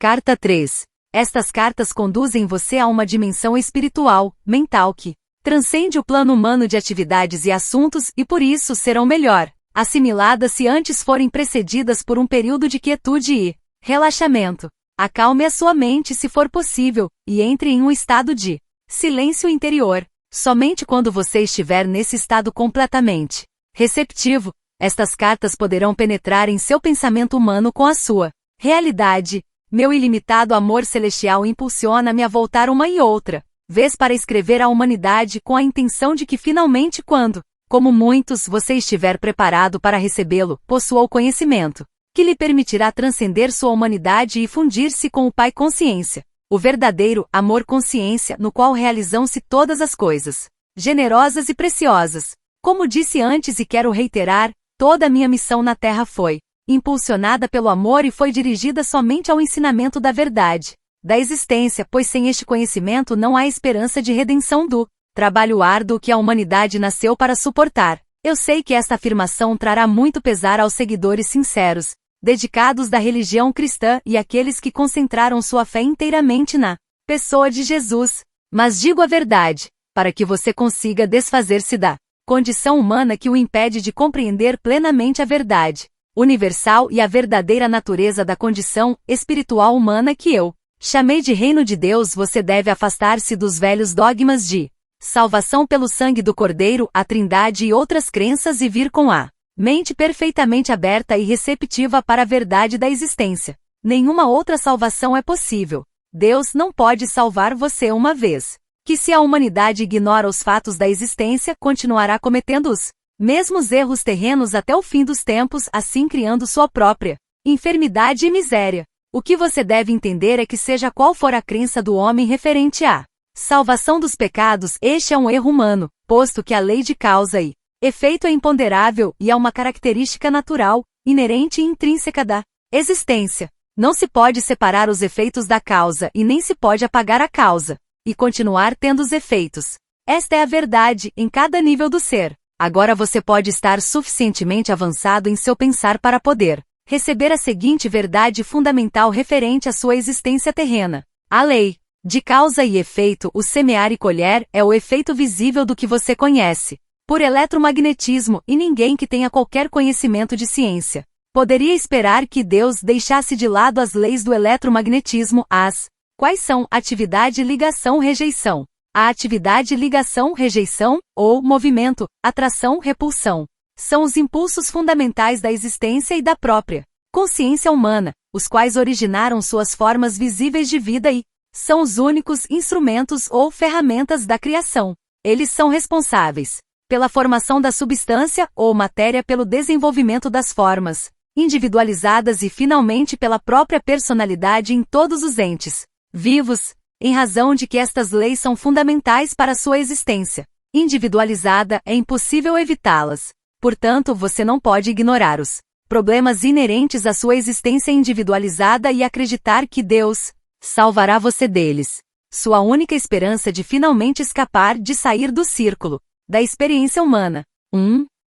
Carta 3. Estas cartas conduzem você a uma dimensão espiritual, mental que transcende o plano humano de atividades e assuntos e por isso serão melhor assimiladas se antes forem precedidas por um período de quietude e relaxamento. Acalme a sua mente se for possível, e entre em um estado de silêncio interior. Somente quando você estiver nesse estado completamente receptivo, estas cartas poderão penetrar em seu pensamento humano com a sua realidade. Meu ilimitado amor celestial impulsiona-me a voltar uma e outra vez para escrever à humanidade com a intenção de que finalmente quando, como muitos, você estiver preparado para recebê-lo, possua o conhecimento que lhe permitirá transcender sua humanidade e fundir-se com o Pai Consciência, o verdadeiro amor-consciência no qual realizam-se todas as coisas generosas e preciosas. Como disse antes e quero reiterar, toda a minha missão na Terra foi impulsionada pelo amor e foi dirigida somente ao ensinamento da verdade, da existência, pois sem este conhecimento não há esperança de redenção do trabalho árduo que a humanidade nasceu para suportar. Eu sei que esta afirmação trará muito pesar aos seguidores sinceros, dedicados da religião cristã e àqueles que concentraram sua fé inteiramente na pessoa de Jesus. Mas digo a verdade, para que você consiga desfazer-se da condição humana que o impede de compreender plenamente a verdade universal e a verdadeira natureza da condição espiritual humana que eu chamei de reino de Deus. Você deve afastar-se dos velhos dogmas de salvação pelo sangue do Cordeiro, a Trindade e outras crenças e vir com a mente perfeitamente aberta e receptiva para a verdade da existência. Nenhuma outra salvação é possível. Deus não pode salvar você uma vez que se a humanidade ignora os fatos da existência, continuará cometendo os mesmos erros terrenos até o fim dos tempos, assim criando sua própria enfermidade e miséria. O que você deve entender é que seja qual for a crença do homem referente à salvação dos pecados, este é um erro humano, posto que a lei de causa e efeito é imponderável e é uma característica natural, inerente e intrínseca da existência. Não se pode separar os efeitos da causa e nem se pode apagar a causa e continuar tendo os efeitos. Esta é a verdade em cada nível do ser. Agora você pode estar suficientemente avançado em seu pensar para poder receber a seguinte verdade fundamental referente à sua existência terrena. A lei de causa e efeito, o semear e colher, é o efeito visível do que você conhece por eletromagnetismo, e ninguém que tenha qualquer conhecimento de ciência poderia esperar que Deus deixasse de lado as leis do eletromagnetismo. Quais são atividade, ligação, rejeição? A atividade, ligação, rejeição, ou movimento, atração, repulsão, são os impulsos fundamentais da existência e da própria consciência humana, os quais originaram suas formas visíveis de vida e são os únicos instrumentos ou ferramentas da criação. Eles são responsáveis pela formação da substância ou matéria, pelo desenvolvimento das formas individualizadas e finalmente pela própria personalidade em todos os entes vivos, em razão de que estas leis são fundamentais para sua existência individualizada, é impossível evitá-las. Portanto, você não pode ignorar os problemas inerentes à sua existência individualizada e acreditar que Deus salvará você deles. Sua única esperança de finalmente escapar, de sair do círculo da experiência humana,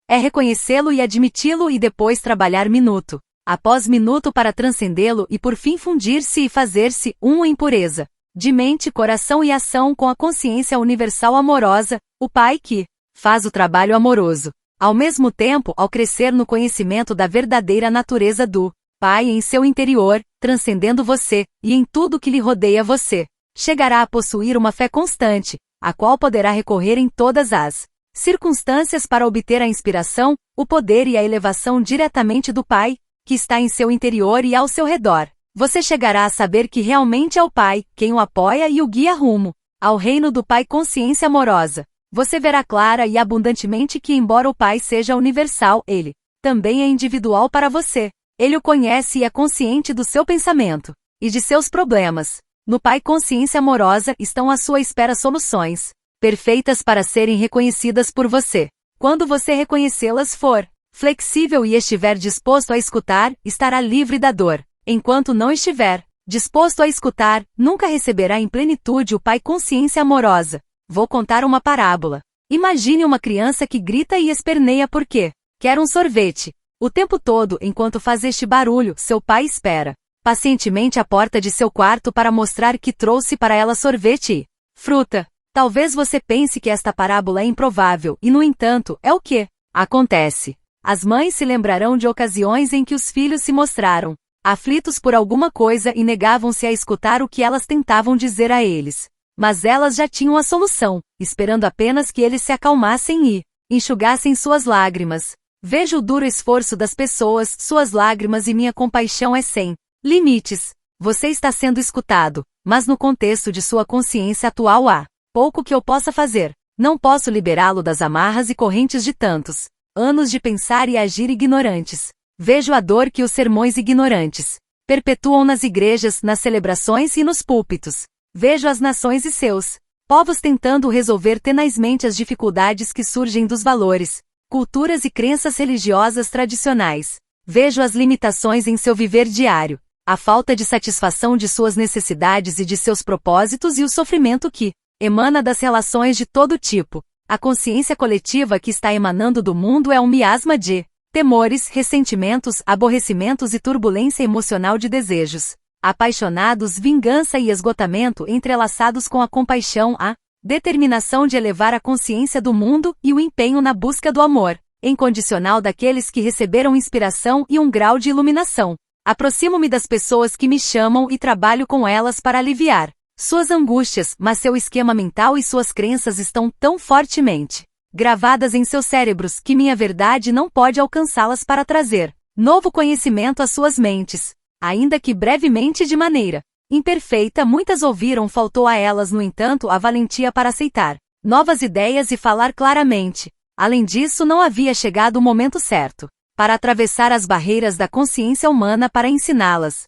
é reconhecê-lo e admiti-lo e depois trabalhar minuto após minuto para transcendê-lo e por fim fundir-se e fazer-se em pureza de mente, coração e ação com a consciência universal amorosa, o Pai que faz o trabalho amoroso. Ao mesmo tempo, ao crescer no conhecimento da verdadeira natureza do Pai em seu interior, transcendendo você, e em tudo que lhe rodeia, você chegará a possuir uma fé constante, a qual poderá recorrer em todas as circunstâncias para obter a inspiração, o poder e a elevação diretamente do Pai, que está em seu interior e ao seu redor. Você chegará a saber que realmente é o Pai quem o apoia e o guia rumo ao reino do Pai Consciência Amorosa. Você verá clara e abundantemente que, embora o Pai seja universal, ele também é individual para você. Ele o conhece e é consciente do seu pensamento e de seus problemas. No Pai Consciência Amorosa estão à sua espera soluções perfeitas para serem reconhecidas por você. Quando você reconhecê-las, for flexível e estiver disposto a escutar, estará livre da dor. Enquanto não estiver disposto a escutar, nunca receberá em plenitude o Pai Consciência Amorosa. Vou contar uma parábola. Imagine uma criança que grita e esperneia porque quer um sorvete. O tempo todo, enquanto faz este barulho, seu pai espera pacientemente à porta de seu quarto para mostrar que trouxe para ela sorvete e fruta. Talvez você pense que esta parábola é improvável, e no entanto, é o que acontece. As mães se lembrarão de ocasiões em que os filhos se mostraram aflitos por alguma coisa e negavam-se a escutar o que elas tentavam dizer a eles. Mas elas já tinham a solução, esperando apenas que eles se acalmassem e enxugassem suas lágrimas. Vejo o duro esforço das pessoas, suas lágrimas e minha compaixão é sem limites. Você está sendo escutado, mas no contexto de sua consciência atual há pouco que eu possa fazer. Não posso liberá-lo das amarras e correntes de tantos anos de pensar e agir ignorantes. Vejo a dor que os sermões ignorantes perpetuam nas igrejas, nas celebrações e nos púlpitos. Vejo as nações e seus povos tentando resolver tenazmente as dificuldades que surgem dos valores, culturas e crenças religiosas tradicionais. Vejo as limitações em seu viver diário, a falta de satisfação de suas necessidades e de seus propósitos e o sofrimento que emana das relações de todo tipo. A consciência coletiva que está emanando do mundo é um miasma de temores, ressentimentos, aborrecimentos e turbulência emocional de desejos apaixonados, vingança e esgotamento entrelaçados com a compaixão, a determinação de elevar a consciência do mundo e o empenho na busca do amor incondicional daqueles que receberam inspiração e um grau de iluminação. Aproximo-me das pessoas que me chamam e trabalho com elas para aliviar suas angústias, mas seu esquema mental e suas crenças estão tão fortemente gravadas em seus cérebros que minha verdade não pode alcançá-las para trazer novo conhecimento às suas mentes. Ainda que brevemente de maneira imperfeita, muitas ouviram, faltou a elas, no entanto, a valentia para aceitar novas ideias e falar claramente. Além disso, não havia chegado o momento certo para atravessar as barreiras da consciência humana para ensiná-las.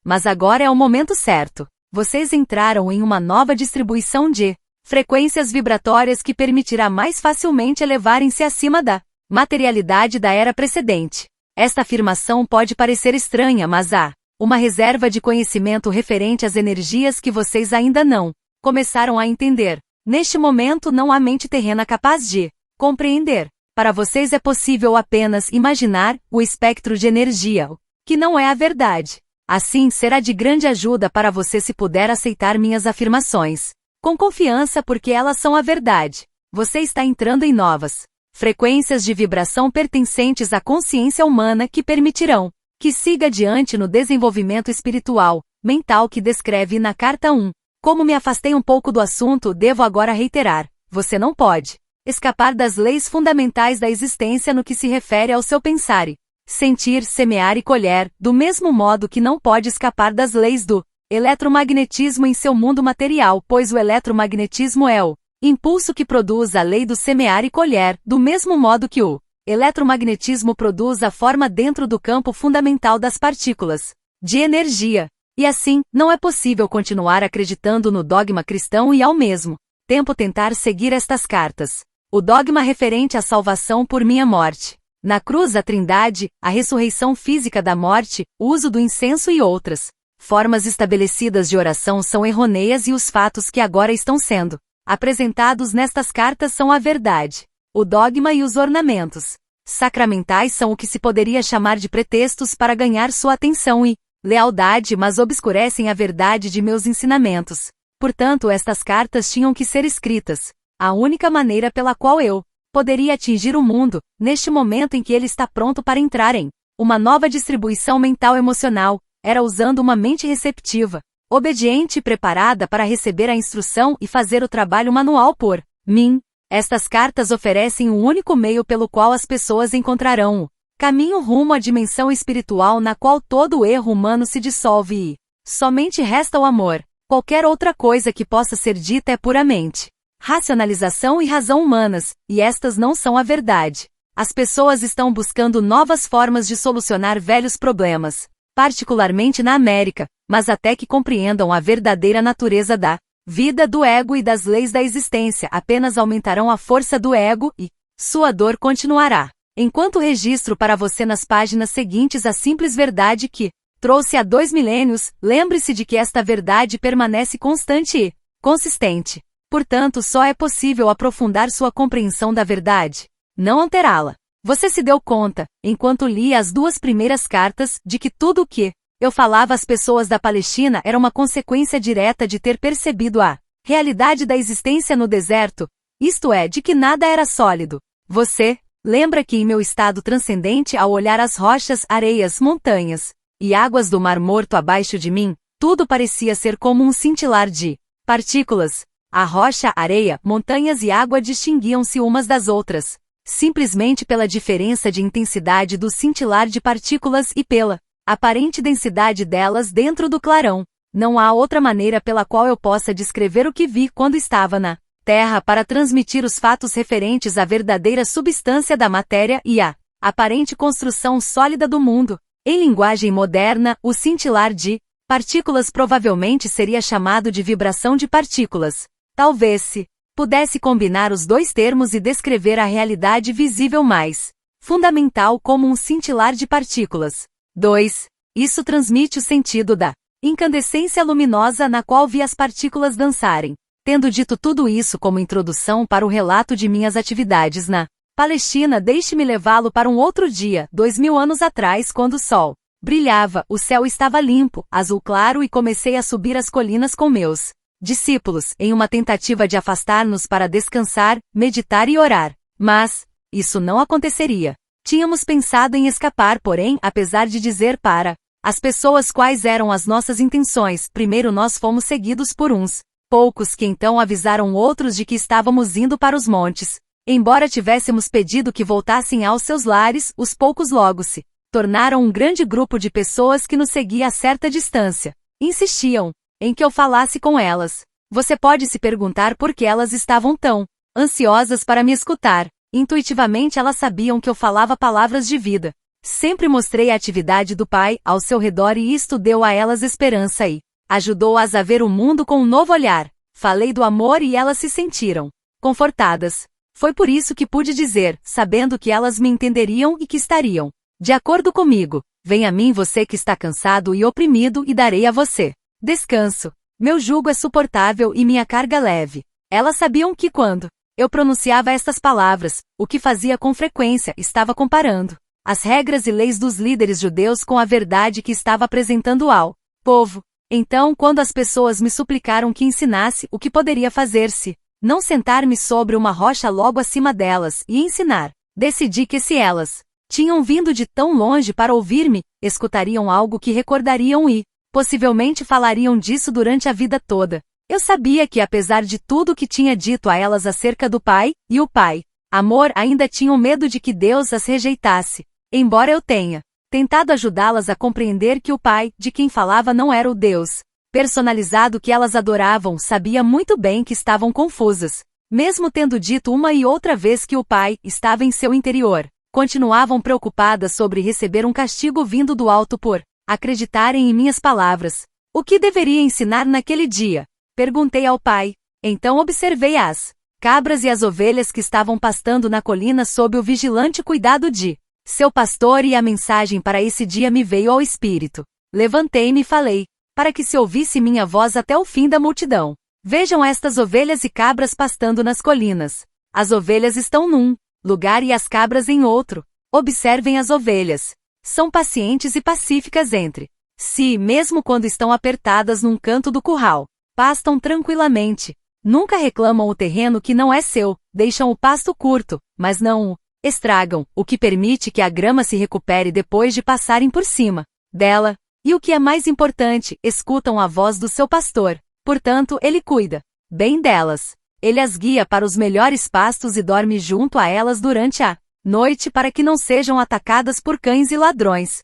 Mas agora é o momento certo. Vocês entraram em uma nova distribuição de frequências vibratórias que permitirá mais facilmente elevarem-se acima da materialidade da era precedente. Esta afirmação pode parecer estranha, mas há uma reserva de conhecimento referente às energias que vocês ainda não começaram a entender. Neste momento não há mente terrena capaz de compreender. Para vocês é possível apenas imaginar o espectro de energia, que não é a verdade. Assim será de grande ajuda para você se puder aceitar minhas afirmações com confiança, porque elas são a verdade. Você está entrando em novas frequências de vibração pertencentes à consciência humana que permitirão que siga adiante no desenvolvimento espiritual, mental que descreve na carta 1. Como me afastei um pouco do assunto, devo agora reiterar: você não pode escapar das leis fundamentais da existência no que se refere ao seu pensar e sentir, semear e colher, do mesmo modo que não pode escapar das leis do eletromagnetismo em seu mundo material, pois o eletromagnetismo é o impulso que produz a lei do semear e colher, do mesmo modo que o eletromagnetismo produz a forma dentro do campo fundamental das partículas de energia. E assim, não é possível continuar acreditando no dogma cristão e ao mesmo tempo tentar seguir estas cartas. O dogma referente à salvação por minha morte na cruz, a trindade, a ressurreição física da morte, o uso do incenso e outras formas estabelecidas de oração são errôneas e os fatos que agora estão sendo apresentados nestas cartas são a verdade. O dogma e os ornamentos sacramentais são o que se poderia chamar de pretextos para ganhar sua atenção e lealdade, mas obscurecem a verdade de meus ensinamentos. Portanto, estas cartas tinham que ser escritas. A única maneira pela qual eu poderia atingir o mundo, neste momento em que ele está pronto para entrar em uma nova distribuição mental emocional, era usando uma mente receptiva, obediente e preparada para receber a instrução e fazer o trabalho manual por mim. Estas cartas oferecem um único meio pelo qual as pessoas encontrarão o caminho rumo à dimensão espiritual na qual todo o erro humano se dissolve e somente resta o amor. Qualquer outra coisa que possa ser dita é puramente racionalização e razão humanas, e estas não são a verdade. As pessoas estão buscando novas formas de solucionar velhos problemas, particularmente na América, mas até que compreendam a verdadeira natureza da vida do ego e das leis da existência, apenas aumentarão a força do ego e sua dor continuará. Enquanto registro para você nas páginas seguintes a simples verdade que trouxe há 2 milênios, lembre-se de que esta verdade permanece constante e consistente. Portanto, só é possível aprofundar sua compreensão da verdade, não alterá-la. Você se deu conta, enquanto lia as 2 primeiras cartas, de que tudo o que eu falava às pessoas da Palestina era uma consequência direta de ter percebido a realidade da existência no deserto, isto é, de que nada era sólido. Você lembra que em meu estado transcendente, ao olhar as rochas, areias, montanhas e águas do Mar Morto abaixo de mim, tudo parecia ser como um cintilar de partículas. A rocha, areia, montanhas e água distinguiam-se umas das outras, simplesmente pela diferença de intensidade do cintilar de partículas e pela aparente densidade delas dentro do clarão. Não há outra maneira pela qual eu possa descrever o que vi quando estava na Terra para transmitir os fatos referentes à verdadeira substância da matéria e à aparente construção sólida do mundo. Em linguagem moderna, o cintilar de partículas provavelmente seria chamado de vibração de partículas. Talvez se pudesse combinar os dois termos e descrever a realidade visível mais fundamental como um cintilar de partículas. 2. Isso transmite o sentido da incandescência luminosa na qual vi as partículas dançarem. Tendo dito tudo isso como introdução para o relato de minhas atividades na Palestina, deixe-me levá-lo para um outro dia, 2000 anos atrás, quando o sol brilhava, o céu estava limpo, azul claro e comecei a subir as colinas com meus discípulos, em uma tentativa de afastar-nos para descansar, meditar e orar. Mas isso não aconteceria. Tínhamos pensado em escapar, porém, apesar de dizer para as pessoas quais eram as nossas intenções, primeiro nós fomos seguidos por uns poucos que então avisaram outros de que estávamos indo para os montes. Embora tivéssemos pedido que voltassem aos seus lares, os poucos logo se tornaram um grande grupo de pessoas que nos seguia a certa distância. Insistiam em que eu falasse com elas. Você pode se perguntar por que elas estavam tão ansiosas para me escutar. Intuitivamente elas sabiam que eu falava palavras de vida. Sempre mostrei a atividade do Pai ao seu redor e isto deu a elas esperança e ajudou-as a ver o mundo com um novo olhar. Falei do amor e elas se sentiram confortadas. Foi por isso que pude dizer, sabendo que elas me entenderiam e que estariam de acordo comigo. Venha a mim você que está cansado e oprimido e darei a você descanso. Meu jugo é suportável e minha carga leve. Elas sabiam que quando eu pronunciava estas palavras, o que fazia com frequência estava comparando as regras e leis dos líderes judeus com a verdade que estava apresentando ao povo. Então, quando as pessoas me suplicaram que ensinasse o que poderia fazer-se, não sentar-me sobre uma rocha logo acima delas e ensinar, decidi que se elas tinham vindo de tão longe para ouvir-me, escutariam algo que recordariam e, possivelmente falariam disso durante a vida toda. Eu sabia que apesar de tudo que tinha dito a elas acerca do Pai, e o Pai, amor, ainda tinham medo de que Deus as rejeitasse. Embora eu tenha tentado ajudá-las a compreender que o Pai, de quem falava não era o Deus personalizado que elas adoravam, sabia muito bem que estavam confusas. Mesmo tendo dito uma e outra vez que o Pai estava em seu interior, continuavam preocupadas sobre receber um castigo vindo do alto por acreditarem em minhas palavras. O que deveria ensinar naquele dia? Perguntei ao Pai. Então observei as cabras e as ovelhas que estavam pastando na colina sob o vigilante cuidado de seu pastor e a mensagem para esse dia me veio ao espírito. Levantei-me e falei, para que se ouvisse minha voz até o fim da multidão. Vejam estas ovelhas e cabras pastando nas colinas. As ovelhas estão num lugar e as cabras em outro. Observem as ovelhas. São pacientes e pacíficas entre si, mesmo quando estão apertadas num canto do curral. Pastam tranquilamente. Nunca reclamam o terreno que não é seu, deixam o pasto curto, mas não o estragam, o que permite que a grama se recupere depois de passarem por cima dela. E o que é mais importante, escutam a voz do seu pastor. Portanto, ele cuida bem delas. Ele as guia para os melhores pastos e dorme junto a elas durante a noite para que não sejam atacadas por cães e ladrões.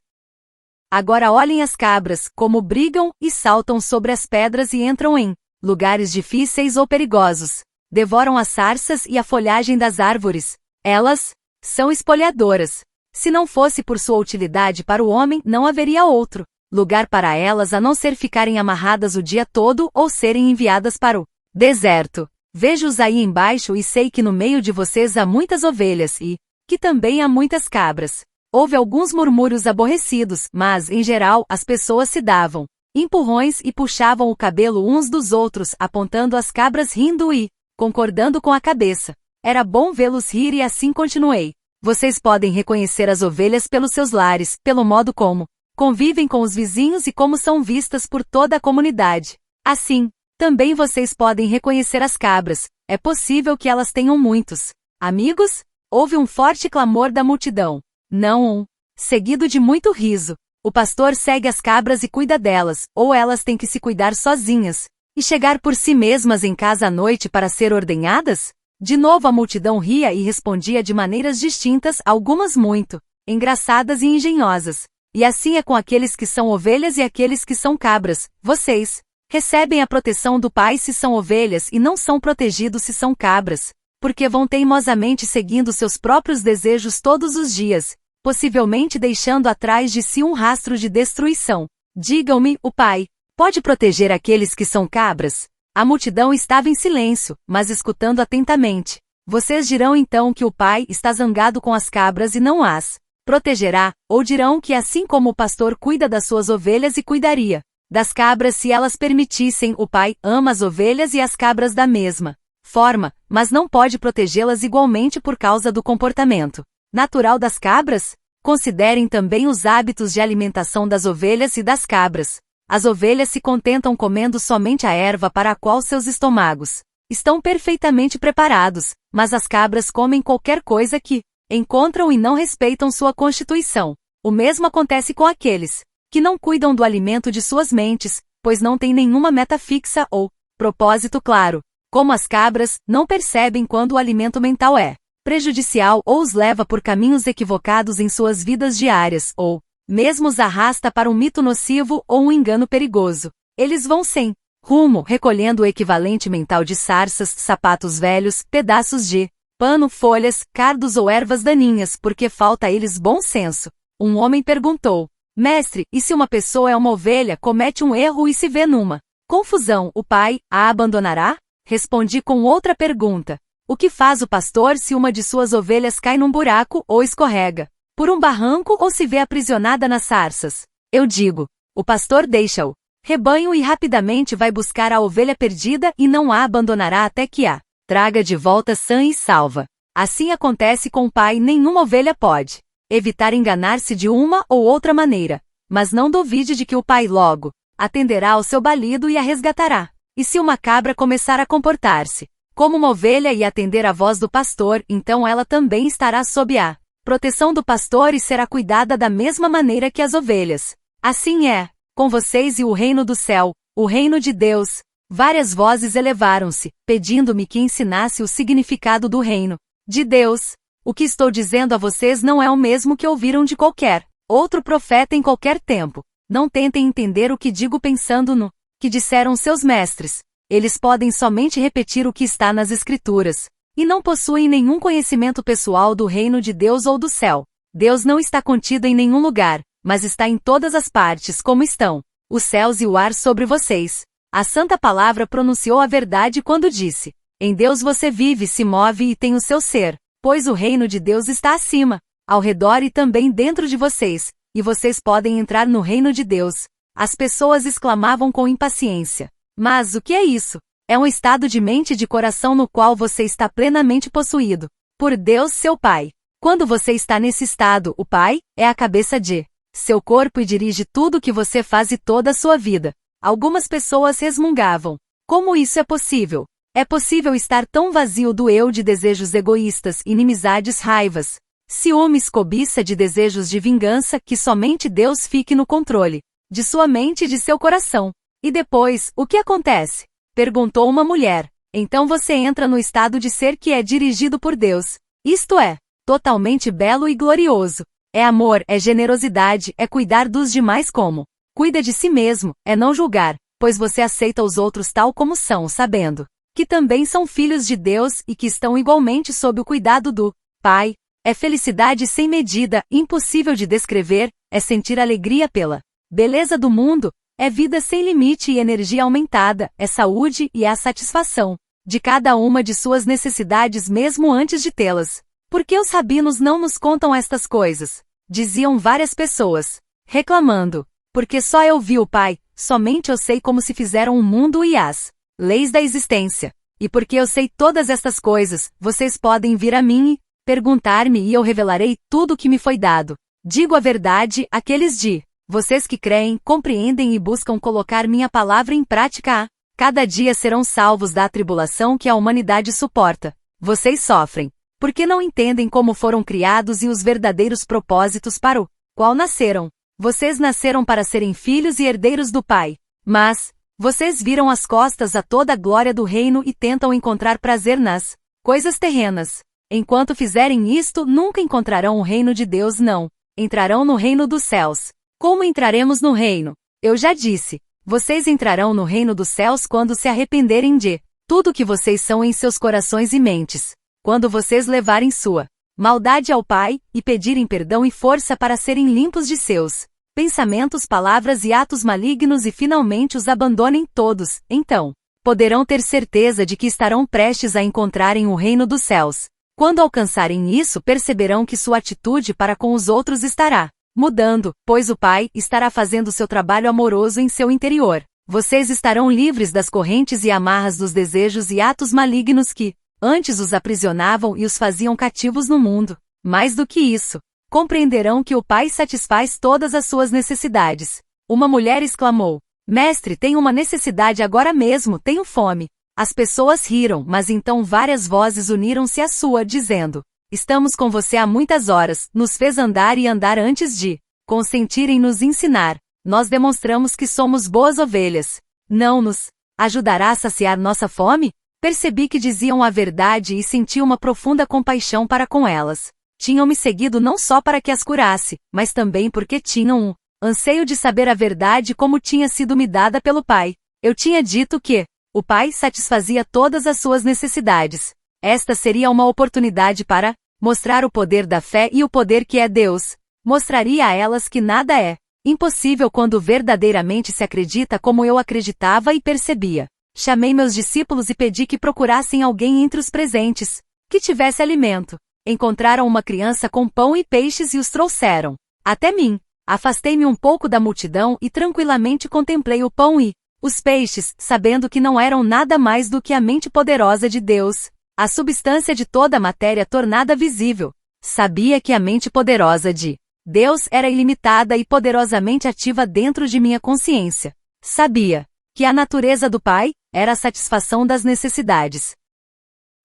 Agora olhem as cabras, como brigam e saltam sobre as pedras e entram em lugares difíceis ou perigosos. Devoram as sarças e a folhagem das árvores. Elas são espolhadoras. Se não fosse por sua utilidade para o homem, não haveria outro lugar para elas a não ser ficarem amarradas o dia todo ou serem enviadas para o deserto. Vejo-os aí embaixo e sei que no meio de vocês há muitas ovelhas e que também há muitas cabras. Houve alguns murmúrios aborrecidos, mas, em geral, as pessoas se davam empurrões e puxavam o cabelo uns dos outros, apontando as cabras rindo e concordando com a cabeça. Era bom vê-los rir e assim continuei. Vocês podem reconhecer as ovelhas pelos seus lares, pelo modo como convivem com os vizinhos e como são vistas por toda a comunidade. Assim, também vocês podem reconhecer as cabras, é possível que elas tenham muitos amigos? Houve um forte clamor da multidão. Não, seguido de muito riso. O pastor segue as cabras e cuida delas, ou elas têm que se cuidar sozinhas, e chegar por si mesmas em casa à noite para ser ordenhadas? De novo a multidão ria e respondia de maneiras distintas, algumas muito engraçadas e engenhosas. E assim é com aqueles que são ovelhas e aqueles que são cabras. Vocês recebem a proteção do Pai se são ovelhas e não são protegidos se são cabras, porque vão teimosamente seguindo seus próprios desejos todos os dias, possivelmente deixando atrás de si um rastro de destruição. Digam-me, o Pai pode proteger aqueles que são cabras? A multidão estava em silêncio, mas escutando atentamente. Vocês dirão então que o Pai está zangado com as cabras e não as protegerá, ou dirão que assim como o pastor cuida das suas ovelhas e cuidaria das cabras se elas permitissem, o Pai ama as ovelhas e as cabras da mesma forma, mas não pode protegê-las igualmente por causa do comportamento natural das cabras? Considerem também os hábitos de alimentação das ovelhas e das cabras. As ovelhas se contentam comendo somente a erva para a qual seus estômagos estão perfeitamente preparados, mas as cabras comem qualquer coisa que encontram e não respeitam sua constituição. O mesmo acontece com aqueles que não cuidam do alimento de suas mentes, pois não têm nenhuma meta fixa ou propósito claro. Como as cabras, não percebem quando o alimento mental é prejudicial ou os leva por caminhos equivocados em suas vidas diárias, ou mesmo os arrasta para um mito nocivo ou um engano perigoso. Eles vão sem rumo, recolhendo o equivalente mental de sarças, sapatos velhos, pedaços de pano, folhas, cardos ou ervas daninhas, porque falta a eles bom senso. Um homem perguntou: Mestre, e se uma pessoa é uma ovelha, comete um erro e se vê numa confusão, o Pai a abandonará? Respondi com outra pergunta: o que faz o pastor se uma de suas ovelhas cai num buraco ou escorrega por um barranco ou se vê aprisionada nas sarças? Eu digo: o pastor deixa o rebanho e rapidamente vai buscar a ovelha perdida e não a abandonará até que a traga de volta sã e salva. Assim acontece com o Pai, nenhuma ovelha pode evitar enganar-se de uma ou outra maneira, mas não duvide de que o Pai logo atenderá ao seu balido e a resgatará. E se uma cabra começar a comportar-se como uma ovelha e atender à voz do pastor, então ela também estará sob a proteção do pastor e será cuidada da mesma maneira que as ovelhas. Assim é com vocês e o reino do céu, o reino de Deus. Várias vozes elevaram-se, pedindo-me que ensinasse o significado do reino de Deus. O que estou dizendo a vocês não é o mesmo que ouviram de qualquer outro profeta em qualquer tempo. Não tentem entender o que digo pensando no que disseram seus mestres. Eles podem somente repetir o que está nas Escrituras, e não possuem nenhum conhecimento pessoal do reino de Deus ou do céu. Deus não está contido em nenhum lugar, mas está em todas as partes, como estão os céus e o ar sobre vocês. A Santa Palavra pronunciou a verdade quando disse: em Deus você vive, se move e tem o seu ser, pois o reino de Deus está acima, ao redor e também dentro de vocês, e vocês podem entrar no reino de Deus. As pessoas exclamavam com impaciência: mas o que é isso? É um estado de mente e de coração no qual você está plenamente possuído por Deus, seu Pai. Quando você está nesse estado, o Pai é a cabeça de seu corpo e dirige tudo o que você faz e toda a sua vida. Algumas pessoas resmungavam: como isso é possível? É possível estar tão vazio do eu, de desejos egoístas, inimizades, raivas, ciúmes, cobiça, de desejos de vingança, que somente Deus fique no controle de sua mente e de seu coração. E depois, o que acontece? Perguntou uma mulher. Então você entra no estado de ser que é dirigido por Deus. Isto é totalmente belo e glorioso. É amor, é generosidade, é cuidar dos demais como cuida de si mesmo, é não julgar, pois você aceita os outros tal como são, sabendo que também são filhos de Deus e que estão igualmente sob o cuidado do Pai. É felicidade sem medida, impossível de descrever, é sentir alegria pela beleza do mundo, é vida sem limite e energia aumentada, é saúde e é a satisfação de cada uma de suas necessidades mesmo antes de tê-las. Por que os rabinos não nos contam estas coisas? Diziam várias pessoas, reclamando. Porque só eu vi o Pai, somente eu sei como se fizeram o mundo e as leis da existência. E porque eu sei todas estas coisas, vocês podem vir a mim e perguntar-me e eu revelarei tudo o que me foi dado. Digo a verdade, aqueles de Vocês que creem, compreendem e buscam colocar minha palavra em prática, cada dia serão salvos da tribulação que a humanidade suporta. Vocês sofrem, porque não entendem como foram criados e os verdadeiros propósitos para o qual nasceram. Vocês nasceram para serem filhos e herdeiros do Pai. Mas, vocês viram as costas a toda a glória do reino e tentam encontrar prazer nas coisas terrenas. Enquanto fizerem isto, nunca encontrarão o reino de Deus, não. Entrarão no reino dos céus. Como entraremos no reino? Eu já disse. Vocês entrarão no reino dos céus quando se arrependerem de tudo que vocês são em seus corações e mentes. Quando vocês levarem sua maldade ao Pai, e pedirem perdão e força para serem limpos de seus pensamentos, palavras e atos malignos e finalmente os abandonem todos, então, poderão ter certeza de que estarão prestes a encontrarem o reino dos céus. Quando alcançarem isso, perceberão que sua atitude para com os outros estará mudando, pois o Pai estará fazendo seu trabalho amoroso em seu interior. Vocês estarão livres das correntes e amarras dos desejos e atos malignos que, antes os aprisionavam e os faziam cativos no mundo. Mais do que isso, compreenderão que o Pai satisfaz todas as suas necessidades. Uma mulher exclamou: Mestre, tenho uma necessidade agora mesmo, tenho fome. As pessoas riram, mas então várias vozes uniram-se à sua, dizendo: Estamos com você há muitas horas, nos fez andar e andar antes de consentir em nos ensinar. Nós demonstramos que somos boas ovelhas. Não nos ajudará a saciar nossa fome? Percebi que diziam a verdade e senti uma profunda compaixão para com elas. Tinham me seguido não só para que as curasse, mas também porque tinham um anseio de saber a verdade como tinha sido me dada pelo Pai. Eu tinha dito que o Pai satisfazia todas as suas necessidades. Esta seria uma oportunidade para mostrar o poder da fé e o poder que é Deus. Mostraria a elas que nada é impossível quando verdadeiramente se acredita como eu acreditava e percebia. Chamei meus discípulos e pedi que procurassem alguém entre os presentes, que tivesse alimento. Encontraram uma criança com pão e peixes e os trouxeram até mim. Afastei-me um pouco da multidão e tranquilamente contemplei o pão e os peixes, sabendo que não eram nada mais do que a mente poderosa de Deus, a substância de toda a matéria tornada visível. Sabia que a mente poderosa de Deus era ilimitada e poderosamente ativa dentro de minha consciência. Sabia que a natureza do Pai era a satisfação das necessidades.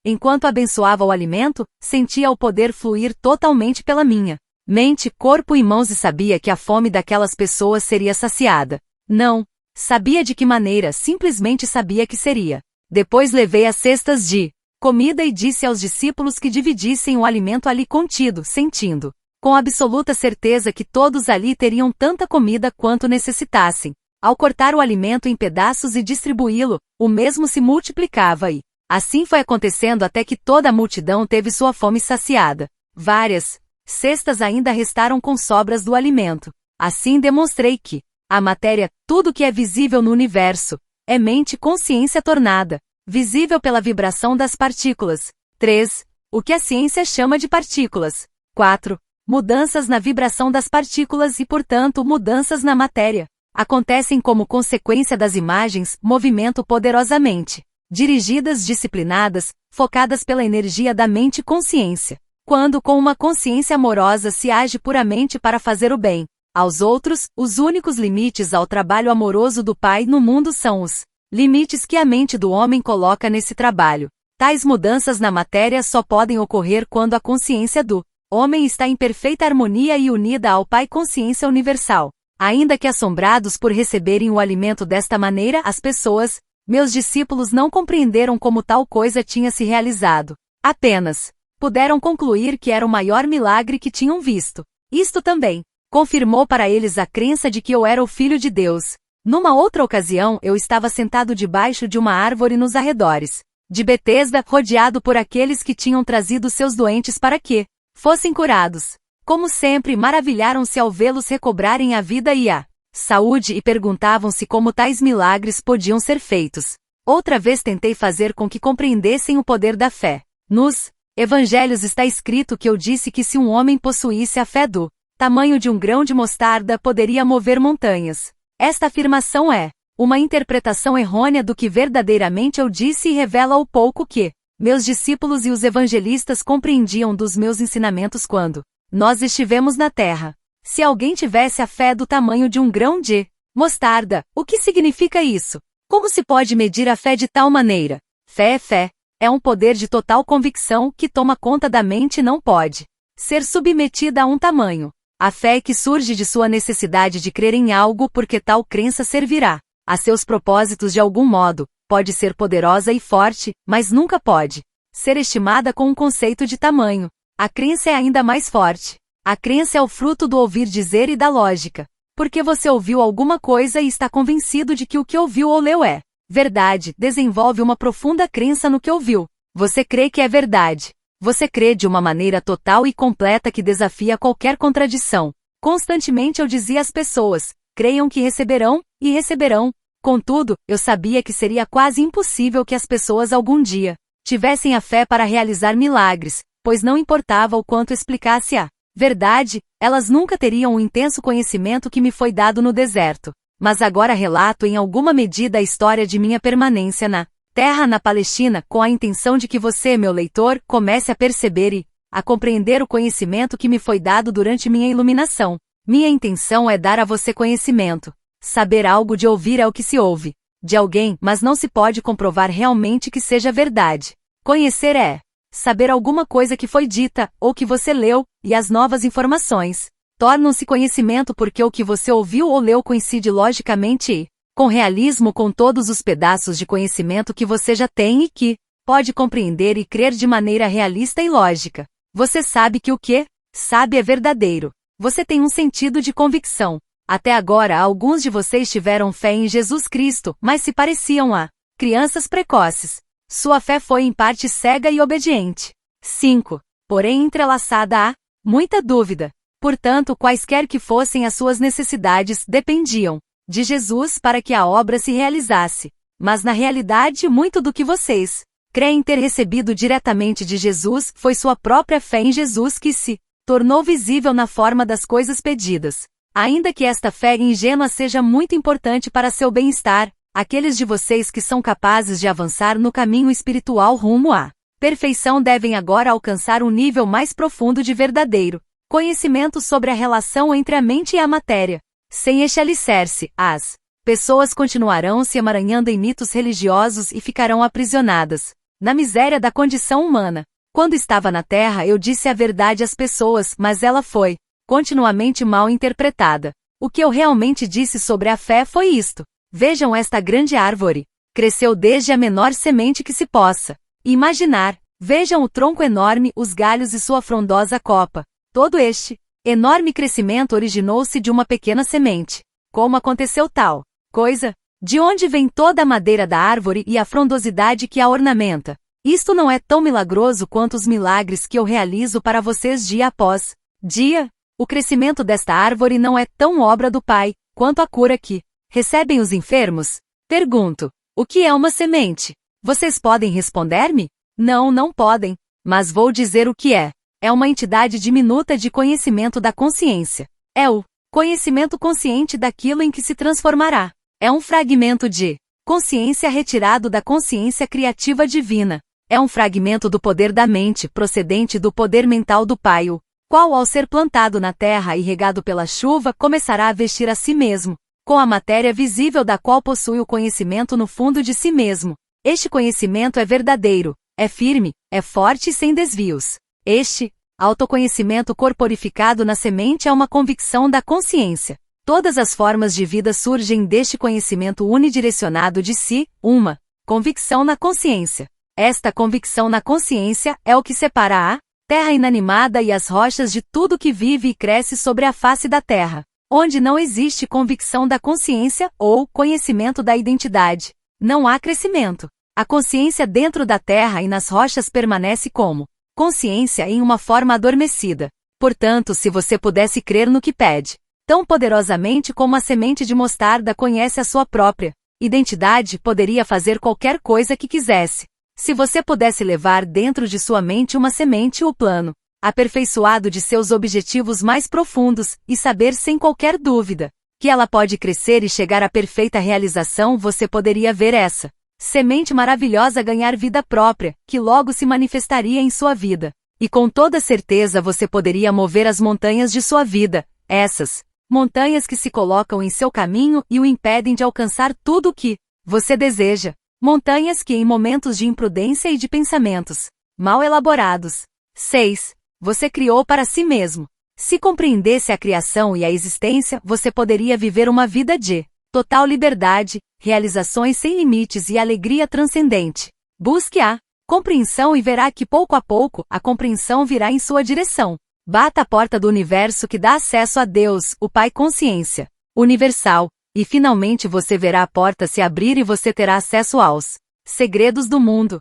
Enquanto abençoava o alimento, sentia o poder fluir totalmente pela minha mente, corpo e mãos e sabia que a fome daquelas pessoas seria saciada. Não sabia de que maneira, simplesmente sabia que seria. Depois levei as cestas de comida e disse aos discípulos que dividissem o alimento ali contido, sentindo com absoluta certeza que todos ali teriam tanta comida quanto necessitassem. Ao cortar o alimento em pedaços e distribuí-lo, o mesmo se multiplicava e assim foi acontecendo até que toda a multidão teve sua fome saciada. Várias cestas ainda restaram com sobras do alimento. Assim demonstrei que a matéria, tudo que é visível no universo, é mente e consciência tornada visível pela vibração das partículas. 3. O que a ciência chama de partículas. 4. Mudanças na vibração das partículas e, portanto, mudanças na matéria acontecem como consequência das imagens, movimento poderosamente dirigidas, disciplinadas, focadas pela energia da mente e consciência. Quando com uma consciência amorosa se age puramente para fazer o bem aos outros, os únicos limites ao trabalho amoroso do Pai no mundo são os limites que a mente do homem coloca nesse trabalho. Tais mudanças na matéria só podem ocorrer quando a consciência do homem está em perfeita harmonia e unida ao Pai Consciência Universal. Ainda que assombrados por receberem o alimento desta maneira, as pessoas, meus discípulos, não compreenderam como tal coisa tinha se realizado. Apenas puderam concluir que era o maior milagre que tinham visto. Isto também confirmou para eles a crença de que eu era o Filho de Deus. Numa outra ocasião, eu estava sentado debaixo de uma árvore nos arredores de Betesda, rodeado por aqueles que tinham trazido seus doentes para que fossem curados. Como sempre, maravilharam-se ao vê-los recobrarem a vida e a saúde e perguntavam-se como tais milagres podiam ser feitos. Outra vez tentei fazer com que compreendessem o poder da fé. Nos Evangelhos está escrito que eu disse que se um homem possuísse a fé do tamanho de um grão de mostarda, poderia mover montanhas. Esta afirmação é uma interpretação errônea do que verdadeiramente eu disse e revela o pouco que meus discípulos e os evangelistas compreendiam dos meus ensinamentos quando nós estivemos na terra. Se alguém tivesse a fé do tamanho de um grão de mostarda, o que significa isso? Como se pode medir a fé de tal maneira? Fé é fé. É um poder de total convicção que toma conta da mente e não pode ser submetida a um tamanho. A fé é que surge de sua necessidade de crer em algo porque tal crença servirá a seus propósitos de algum modo. Pode ser poderosa e forte, mas nunca pode ser estimada com um conceito de tamanho. A crença é ainda mais forte. A crença é o fruto do ouvir dizer e da lógica. Porque você ouviu alguma coisa e está convencido de que o que ouviu ou leu é verdade, desenvolve uma profunda crença no que ouviu. Você crê que é verdade. Você crê de uma maneira total e completa que desafia qualquer contradição. Constantemente eu dizia às pessoas, creiam que receberão, e receberão. Contudo, eu sabia que seria quase impossível que as pessoas algum dia tivessem a fé para realizar milagres, pois não importava o quanto explicasse a verdade, elas nunca teriam o intenso conhecimento que me foi dado no deserto. Mas agora relato em alguma medida a história de minha permanência na terra na Palestina com a intenção de que você, meu leitor, comece a perceber e a compreender o conhecimento que me foi dado durante minha iluminação. Minha intenção é dar a você conhecimento. Saber algo de ouvir é o que se ouve de alguém, mas não se pode comprovar realmente que seja verdade. Conhecer é saber alguma coisa que foi dita, ou que você leu, e as novas informações tornam-se conhecimento porque o que você ouviu ou leu coincide logicamente e com realismo com todos os pedaços de conhecimento que você já tem e que pode compreender e crer de maneira realista e lógica. Você sabe que o que sabe é verdadeiro. Você tem um sentido de convicção. Até agora alguns de vocês tiveram fé em Jesus Cristo, mas se pareciam a crianças precoces. Sua fé foi em parte cega e obediente. 5. Porém entrelaçada a muita dúvida. Portanto, quaisquer que fossem as suas necessidades, dependiam de Jesus para que a obra se realizasse. Mas na realidade, muito do que vocês creem ter recebido diretamente de Jesus foi sua própria fé em Jesus que se tornou visível na forma das coisas pedidas. Ainda que esta fé ingênua seja muito importante para seu bem-estar, aqueles de vocês que são capazes de avançar no caminho espiritual rumo à perfeição devem agora alcançar um nível mais profundo de verdadeiro conhecimento sobre a relação entre a mente e a matéria. Sem este alicerce, as pessoas continuarão se emaranhando em mitos religiosos e ficarão aprisionadas na miséria da condição humana. Quando estava na Terra eu disse a verdade às pessoas, mas ela foi continuamente mal interpretada. O que eu realmente disse sobre a fé foi isto. Vejam esta grande árvore. Cresceu desde a menor semente que se possa imaginar. Vejam o tronco enorme, os galhos e sua frondosa copa. Todo este enorme crescimento originou-se de uma pequena semente. Como aconteceu tal coisa? De onde vem toda a madeira da árvore e a frondosidade que a ornamenta? Isto não é tão milagroso quanto os milagres que eu realizo para vocês dia após dia? O crescimento desta árvore não é tão obra do Pai, quanto a cura que recebem os enfermos? Pergunto, o que é uma semente? Vocês podem responder-me? Não, não podem. Mas vou dizer o que é. É uma entidade diminuta de conhecimento da consciência. É o conhecimento consciente daquilo em que se transformará. É um fragmento de consciência retirado da consciência criativa divina. É um fragmento do poder da mente, procedente do poder mental do Pai, o qual, ao ser plantado na terra e regado pela chuva, começará a vestir a si mesmo, com a matéria visível da qual possui o conhecimento no fundo de si mesmo. Este conhecimento é verdadeiro, é firme, é forte e sem desvios. Este autoconhecimento corporificado na semente é uma convicção da consciência. Todas as formas de vida surgem deste conhecimento unidirecionado de si, uma convicção na consciência. Esta convicção na consciência é o que separa a terra inanimada e as rochas de tudo que vive e cresce sobre a face da terra. Onde não existe convicção da consciência ou conhecimento da identidade, não há crescimento. A consciência dentro da terra e nas rochas permanece como consciência em uma forma adormecida. Portanto, se você pudesse crer no que pede, tão poderosamente como a semente de mostarda conhece a sua própria identidade, poderia fazer qualquer coisa que quisesse. Se você pudesse levar dentro de sua mente uma semente ou plano aperfeiçoado de seus objetivos mais profundos, e saber sem qualquer dúvida que ela pode crescer e chegar à perfeita realização, você poderia ver essa semente maravilhosa ganhar vida própria, que logo se manifestaria em sua vida. E com toda certeza você poderia mover as montanhas de sua vida, Essas montanhas que se colocam em seu caminho e o impedem de alcançar tudo o que você deseja. Montanhas que em momentos de imprudência e de pensamentos mal elaborados. 6. Você criou para si mesmo. Se compreendesse a criação e a existência, você poderia viver uma vida de total liberdade, realizações sem limites e alegria transcendente. Busque a compreensão e verá que pouco a pouco a compreensão virá em sua direção. Bata a porta do universo que dá acesso a Deus, o Pai Consciência Universal, e finalmente você verá a porta se abrir e você terá acesso aos segredos do mundo.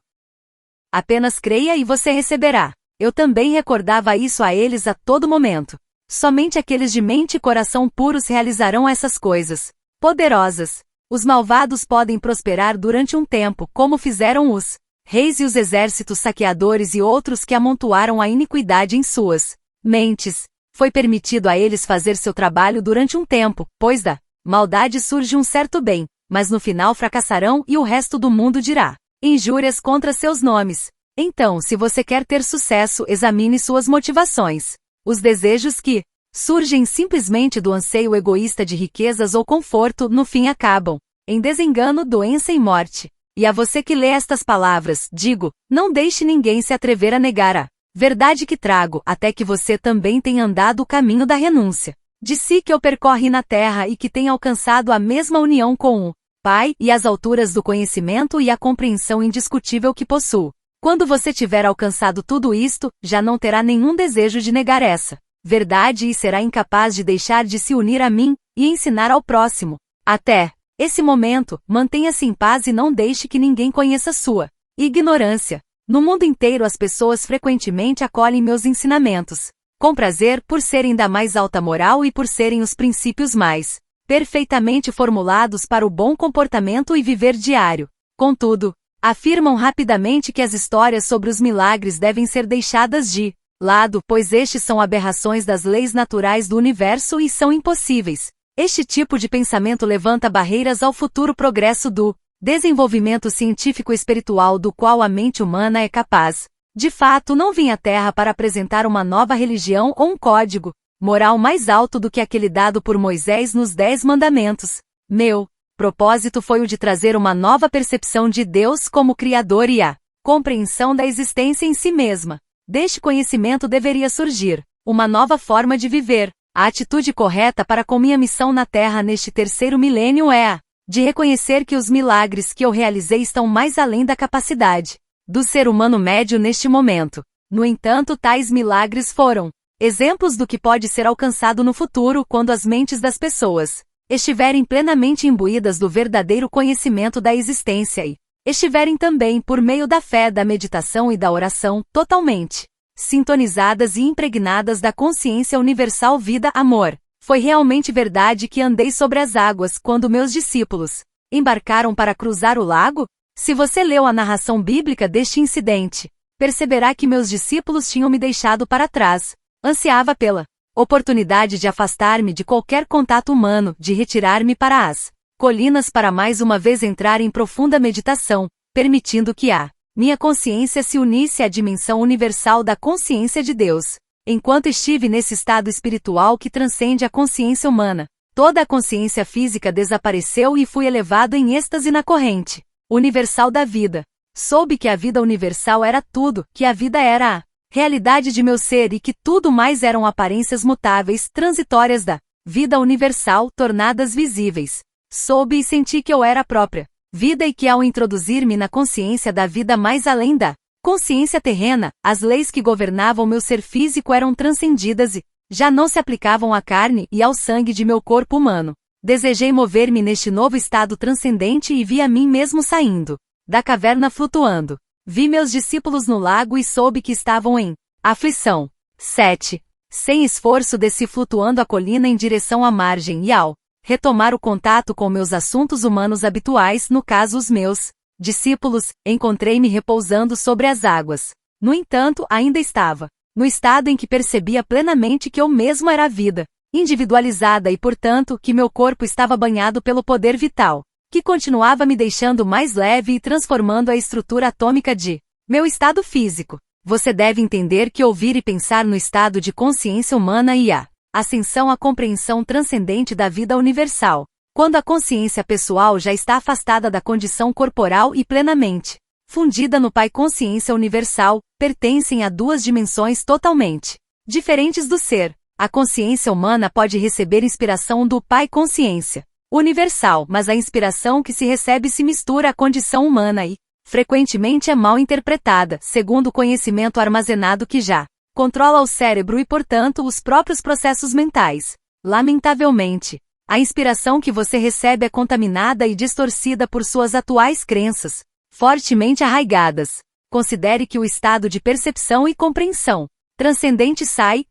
Apenas creia e você receberá. Eu também recordava isso a eles a todo momento. Somente aqueles de mente e coração puros realizarão essas coisas poderosas. Os malvados podem prosperar durante um tempo, como fizeram os reis e os exércitos saqueadores e outros que amontoaram a iniquidade em suas mentes. Foi permitido a eles fazer seu trabalho durante um tempo, pois da maldade surge um certo bem, mas no final fracassarão e o resto do mundo dirá injúrias contra seus nomes. Então, se você quer ter sucesso, examine suas motivações. Os desejos que surgem simplesmente do anseio egoísta de riquezas ou conforto, no fim acabam em desengano, doença e morte. E a você que lê estas palavras, digo, não deixe ninguém se atrever a negar a verdade que trago, até que você também tenha andado o caminho da renúncia de si que eu percorre na terra e que tenha alcançado a mesma união com o Pai e as alturas do conhecimento e a compreensão indiscutível que possuo. Quando você tiver alcançado tudo isto, já não terá nenhum desejo de negar essa verdade e será incapaz de deixar de se unir a mim e ensinar ao próximo. Até esse momento, mantenha-se em paz e não deixe que ninguém conheça sua ignorância. No mundo inteiro as pessoas frequentemente acolhem meus ensinamentos com prazer por serem da mais alta moral e por serem os princípios mais perfeitamente formulados para o bom comportamento e viver diário. Contudo, afirmam rapidamente que as histórias sobre os milagres devem ser deixadas de lado, pois estes são aberrações das leis naturais do universo e são impossíveis. Este tipo de pensamento levanta barreiras ao futuro progresso do desenvolvimento científico e espiritual do qual a mente humana é capaz. De fato, não vim à Terra para apresentar uma nova religião ou um código moral mais alto do que aquele dado por Moisés nos 10 Mandamentos. Meu propósito foi o de trazer uma nova percepção de Deus como Criador e a compreensão da existência em si mesma. Deste conhecimento deveria surgir uma nova forma de viver. A atitude correta para com minha missão na Terra neste terceiro milênio é a de reconhecer que os milagres que eu realizei estão mais além da capacidade do ser humano médio neste momento. No entanto, tais milagres foram exemplos do que pode ser alcançado no futuro quando as mentes das pessoas estiverem plenamente imbuídas do verdadeiro conhecimento da existência e estiverem também, por meio da fé, da meditação e da oração, totalmente sintonizadas e impregnadas da consciência universal vida-amor. Foi realmente verdade que andei sobre as águas quando meus discípulos embarcaram para cruzar o lago? Se você leu a narração bíblica deste incidente, perceberá que meus discípulos tinham me deixado para trás. Ansiava pela oportunidade de afastar-me de qualquer contato humano, de retirar-me para as colinas para mais uma vez entrar em profunda meditação, permitindo que a minha consciência se unisse à dimensão universal da consciência de Deus. Enquanto estive nesse estado espiritual que transcende a consciência humana, toda a consciência física desapareceu e fui elevado em êxtase na corrente universal da vida. Soube que a vida universal era tudo, que a vida era a realidade de meu ser e que tudo mais eram aparências mutáveis, transitórias da vida universal, tornadas visíveis. Soube e senti que eu era a própria vida e que ao introduzir-me na consciência da vida mais além da consciência terrena, as leis que governavam meu ser físico eram transcendidas e já não se aplicavam à carne e ao sangue de meu corpo humano. Desejei mover-me neste novo estado transcendente e vi a mim mesmo saindo da caverna flutuando. Vi meus discípulos no lago e soube que estavam em aflição. 7. Sem esforço desci flutuando a colina em direção à margem e ao retomar o contato com meus assuntos humanos habituais, no caso os meus discípulos, encontrei-me repousando sobre as águas. No entanto, ainda estava no estado em que percebia plenamente que eu mesmo era a vida individualizada e, portanto, que meu corpo estava banhado pelo poder vital, que continuava me deixando mais leve e transformando a estrutura atômica de meu estado físico. Você deve entender que ouvir e pensar no estado de consciência humana e a Ascensão à compreensão transcendente da vida universal. Quando a consciência pessoal já está afastada da condição corporal e plenamente fundida no Pai Consciência Universal, pertencem a duas dimensões totalmente diferentes do ser. A consciência humana pode receber inspiração do Pai Consciência Universal, mas a inspiração que se recebe se mistura à condição humana e, frequentemente, é mal interpretada, segundo o conhecimento armazenado que já controla o cérebro e, portanto, os próprios processos mentais. Lamentavelmente, a inspiração que você recebe é contaminada e distorcida por suas atuais crenças, fortemente arraigadas. Considere que o estado de percepção e compreensão transcendente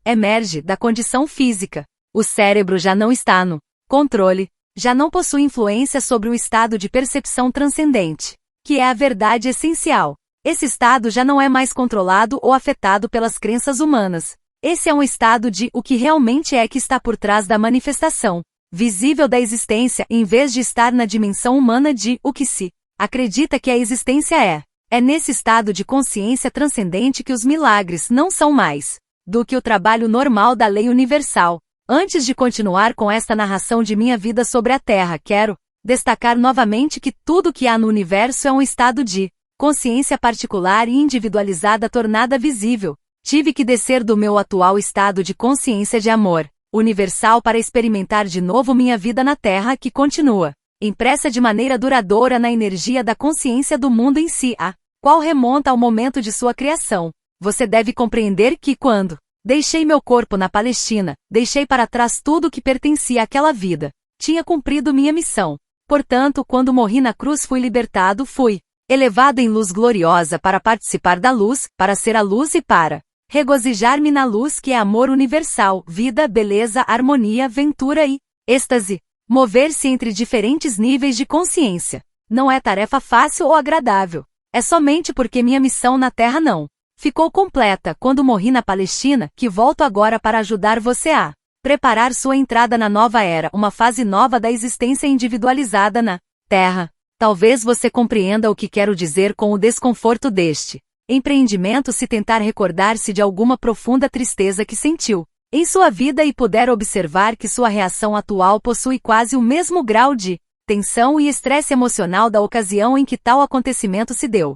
emerge da condição física. O cérebro já não está no controle, já não possui influência sobre o estado de percepção transcendente, que é a verdade essencial. Esse estado já não é mais controlado ou afetado pelas crenças humanas. Esse é um estado de o que realmente é que está por trás da manifestação visível da existência, em vez de estar na dimensão humana de o que se acredita que a existência é. É nesse estado de consciência transcendente que os milagres não são mais do que o trabalho normal da lei universal. Antes de continuar com esta narração de minha vida sobre a Terra, quero destacar novamente que tudo que há no universo é um estado de consciência particular e individualizada tornada visível. Tive que descer do meu atual estado de consciência de amor universal para experimentar de novo minha vida na Terra, que continua impressa de maneira duradoura na energia da consciência do mundo em si, a qual remonta ao momento de sua criação. Você deve compreender que quando deixei meu corpo na Palestina, deixei para trás tudo que pertencia àquela vida. Tinha cumprido minha missão. Portanto, quando morri na cruz fui libertado, fui elevado em luz gloriosa para participar da luz, para ser a luz e para regozijar-me na luz que é amor universal, vida, beleza, harmonia, ventura e êxtase. Mover-se entre diferentes níveis de consciência não é tarefa fácil ou agradável. É somente porque minha missão na Terra não ficou completa quando morri na Palestina que volto agora para ajudar você a preparar sua entrada na nova era, uma fase nova da existência individualizada na Terra. Talvez você compreenda o que quero dizer com o desconforto deste empreendimento se tentar recordar-se de alguma profunda tristeza que sentiu em sua vida e puder observar que sua reação atual possui quase o mesmo grau de tensão e estresse emocional da ocasião em que tal acontecimento se deu.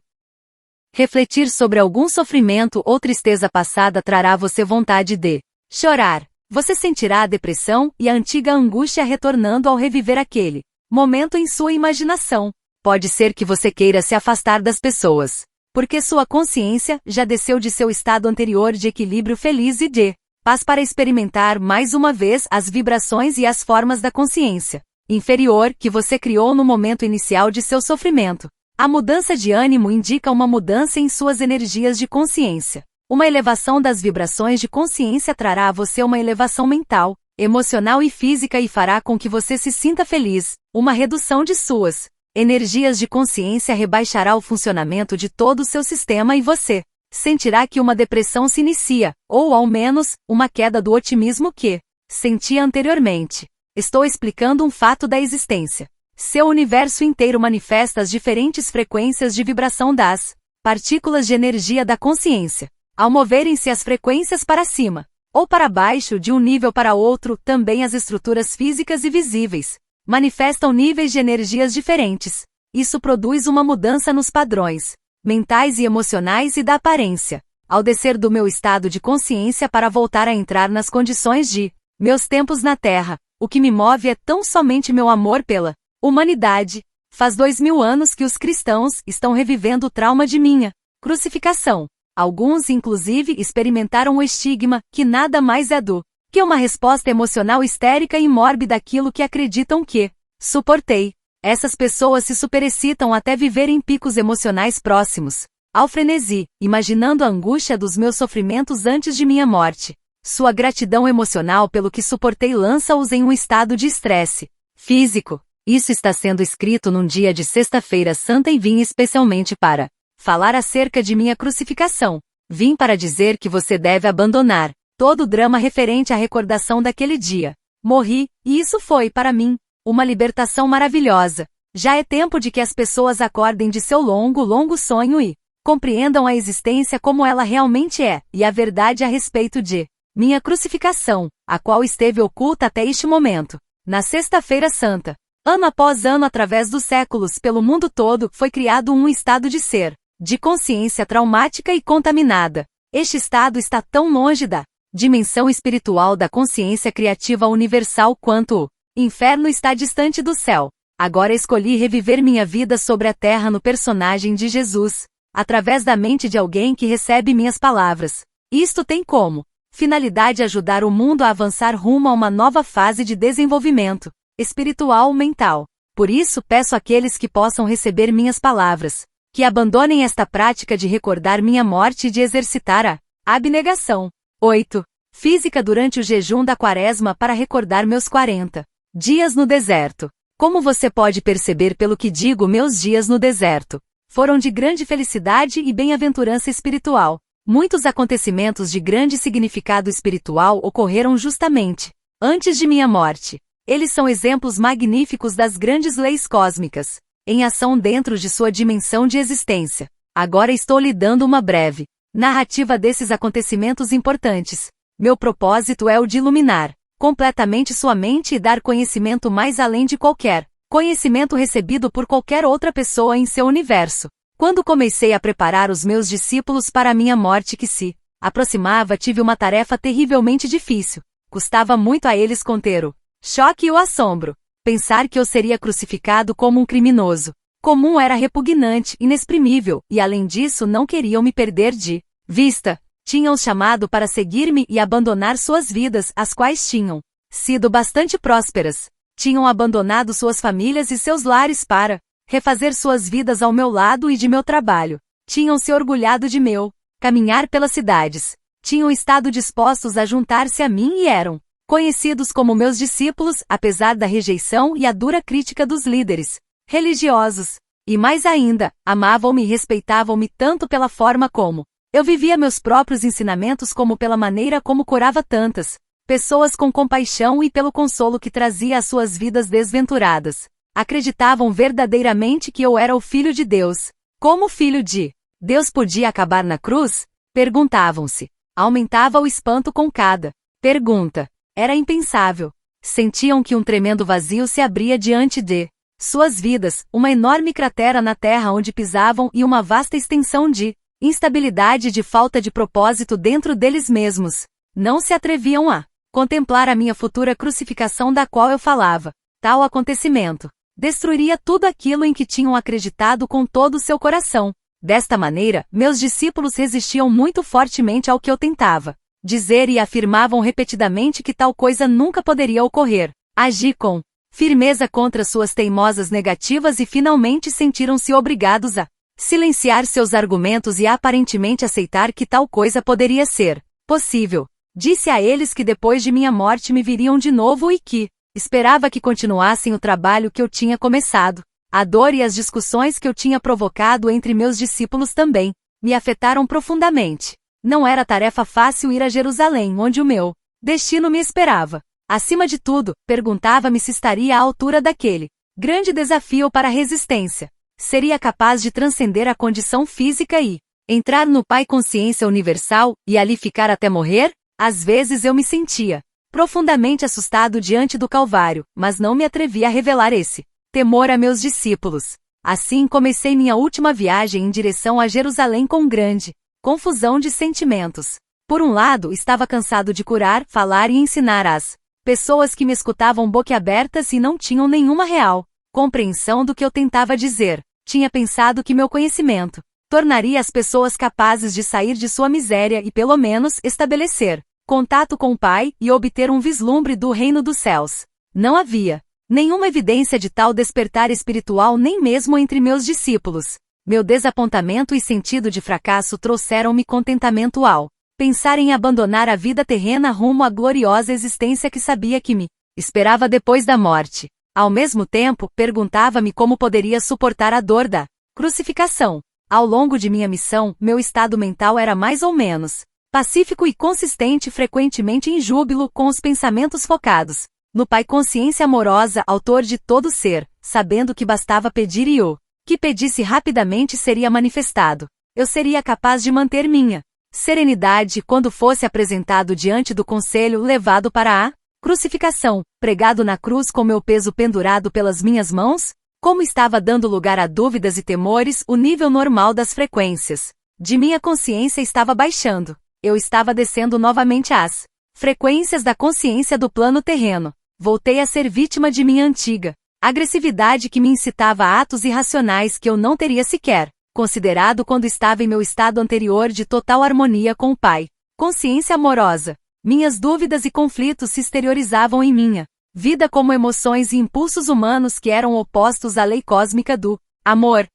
Refletir sobre algum sofrimento ou tristeza passada trará a você vontade de chorar. Você sentirá a depressão e a antiga angústia retornando ao reviver aquele momento em sua imaginação. Pode ser que você queira se afastar das pessoas, porque sua consciência já desceu de seu estado anterior de equilíbrio feliz e de paz para experimentar mais uma vez as vibrações e as formas da consciência inferior que você criou no momento inicial de seu sofrimento. A mudança de ânimo indica uma mudança em suas energias de consciência. Uma elevação das vibrações de consciência trará a você uma elevação mental, emocional e física e fará com que você se sinta feliz. Uma redução de suas energias de consciência rebaixará o funcionamento de todo o seu sistema e você sentirá que uma depressão se inicia, ou ao menos, uma queda do otimismo que sentia anteriormente. Estou explicando um fato da existência. Seu universo inteiro manifesta as diferentes frequências de vibração das partículas de energia da consciência. Ao moverem-se as frequências para cima ou para baixo de um nível para outro, também as estruturas físicas e visíveis manifestam níveis de energias diferentes. Isso produz uma mudança nos padrões mentais e emocionais e da aparência. Ao descer do meu estado de consciência para voltar a entrar nas condições de meus tempos na Terra, o que me move é tão somente meu amor pela humanidade. Faz 2000 anos que os cristãos estão revivendo o trauma de minha crucificação. Alguns, inclusive, experimentaram o estigma, que nada mais é do que uma resposta emocional histérica e mórbida àquilo que acreditam que suportei. Essas pessoas se superexcitam até viver em picos emocionais próximos ao frenesi, imaginando a angústia dos meus sofrimentos antes de minha morte. Sua gratidão emocional pelo que suportei lança-os em um estado de estresse físico. Isso está sendo escrito num dia de Sexta-feira Santa e vim especialmente para falar acerca de minha crucificação. Vim para dizer que você deve abandonar todo o drama referente à recordação daquele dia. Morri, e isso foi, para mim, uma libertação maravilhosa. Já é tempo de que as pessoas acordem de seu longo sonho e compreendam a existência como ela realmente é, e a verdade a respeito de minha crucificação. a qual esteve oculta até este momento. Na Sexta-feira Santa, ano após ano através dos séculos pelo mundo todo, foi criado um estado de ser, de consciência traumática e contaminada. Este estado está tão longe da dimensão espiritual da consciência criativa universal quanto o inferno está distante do céu. Agora escolhi reviver minha vida sobre a terra no personagem de Jesus, através da mente de alguém que recebe minhas palavras. Isto tem como finalidade ajudar o mundo a avançar rumo a uma nova fase de desenvolvimento espiritual mental. Por isso peço àqueles que possam receber minhas palavras, que abandonem esta prática de recordar minha morte e de exercitar a abnegação. 8. Física durante o jejum da Quaresma para recordar meus 40 dias no deserto. Como você pode perceber pelo que digo, meus dias no deserto foram de grande felicidade e bem-aventurança espiritual. Muitos acontecimentos de grande significado espiritual ocorreram justamente antes de minha morte. Eles são exemplos magníficos das grandes leis cósmicas, em ação dentro de sua dimensão de existência. Agora estou lhe dando uma breve narrativa desses acontecimentos importantes. Meu propósito é o de iluminar completamente sua mente e dar conhecimento mais além de qualquer conhecimento recebido por qualquer outra pessoa em seu universo. Quando comecei a preparar os meus discípulos para a minha morte que se aproximava, tive uma tarefa terrivelmente difícil. Custava muito a eles conter o choque e o assombro. Pensar que eu seria crucificado como um criminoso comum era repugnante, inexprimível, e além disso não queriam me perder de vista. Tinham chamado para seguir-me e abandonar suas vidas, as quais tinham sido bastante prósperas. Tinham abandonado suas famílias e seus lares para refazer suas vidas ao meu lado e de meu trabalho. Tinham se orgulhado de meu caminhar pelas cidades. Tinham estado dispostos a juntar-se a mim e eram conhecidos como meus discípulos, apesar da rejeição e a dura crítica dos líderes religiosos. E mais ainda, amavam-me e respeitavam-me tanto pela forma como eu vivia meus próprios ensinamentos como pela maneira como curava tantas pessoas com compaixão e pelo consolo que trazia às suas vidas desventuradas. Acreditavam verdadeiramente que eu era o Filho de Deus. Como o Filho de Deus podia acabar na cruz? Perguntavam-se. Aumentava o espanto com cada pergunta. Era impensável. Sentiam que um tremendo vazio se abria diante de suas vidas, uma enorme cratera na terra onde pisavam e uma vasta extensão de instabilidade e de falta de propósito dentro deles mesmos. Não se atreviam a contemplar a minha futura crucificação da qual eu falava. Tal acontecimento destruiria tudo aquilo em que tinham acreditado com todo o seu coração. Desta maneira, meus discípulos resistiam muito fortemente ao que eu tentava dizer e afirmavam repetidamente que tal coisa nunca poderia ocorrer. Agi com firmeza contra suas teimosas negativas e finalmente sentiram-se obrigados a silenciar seus argumentos e aparentemente aceitar que tal coisa poderia ser possível. Disse a eles que depois de minha morte me viriam de novo e que esperava que continuassem o trabalho que eu tinha começado. A dor e as discussões que eu tinha provocado entre meus discípulos também me afetaram profundamente. Não era tarefa fácil ir a Jerusalém, onde o meu destino me esperava. Acima de tudo, perguntava-me se estaria à altura daquele grande desafio para a resistência. Seria capaz de transcender a condição física e entrar no Pai Consciência Universal e ali ficar até morrer? Às vezes eu me sentia profundamente assustado diante do Calvário, mas não me atrevia a revelar esse temor a meus discípulos. Assim comecei minha última viagem em direção a Jerusalém com grande confusão de sentimentos. Por um lado, estava cansado de curar, falar e ensinar às pessoas que me escutavam boquiabertas e não tinham nenhuma real compreensão do que eu tentava dizer. Tinha pensado que meu conhecimento tornaria as pessoas capazes de sair de sua miséria e pelo menos estabelecer contato com o Pai e obter um vislumbre do reino dos céus. Não havia nenhuma evidência de tal despertar espiritual nem mesmo entre meus discípulos. Meu desapontamento e sentido de fracasso trouxeram-me contentamento ao pensar em abandonar a vida terrena rumo à gloriosa existência que sabia que me esperava depois da morte. Ao mesmo tempo, perguntava-me como poderia suportar a dor da crucificação. Ao longo de minha missão, meu estado mental era mais ou menos pacífico e consistente, frequentemente em júbilo, com os pensamentos focados no Pai Consciência Amorosa, autor de todo ser, sabendo que bastava pedir e o que pedisse rapidamente seria manifestado. Eu seria capaz de manter minha serenidade quando fosse apresentado diante do conselho, levado para a crucificação, pregado na cruz com meu peso pendurado pelas minhas mãos? Como estava dando lugar a dúvidas e temores, o nível normal das frequências de minha consciência estava baixando. Eu estava descendo novamente às frequências da consciência do plano terreno. Voltei a ser vítima de minha antiga agressividade que me incitava a atos irracionais que eu não teria sequer considerado quando estava em meu estado anterior de total harmonia com o Pai. Consciência amorosa. Minhas dúvidas e conflitos se exteriorizavam em minha vida como emoções e impulsos humanos que eram opostos à lei cósmica do amor.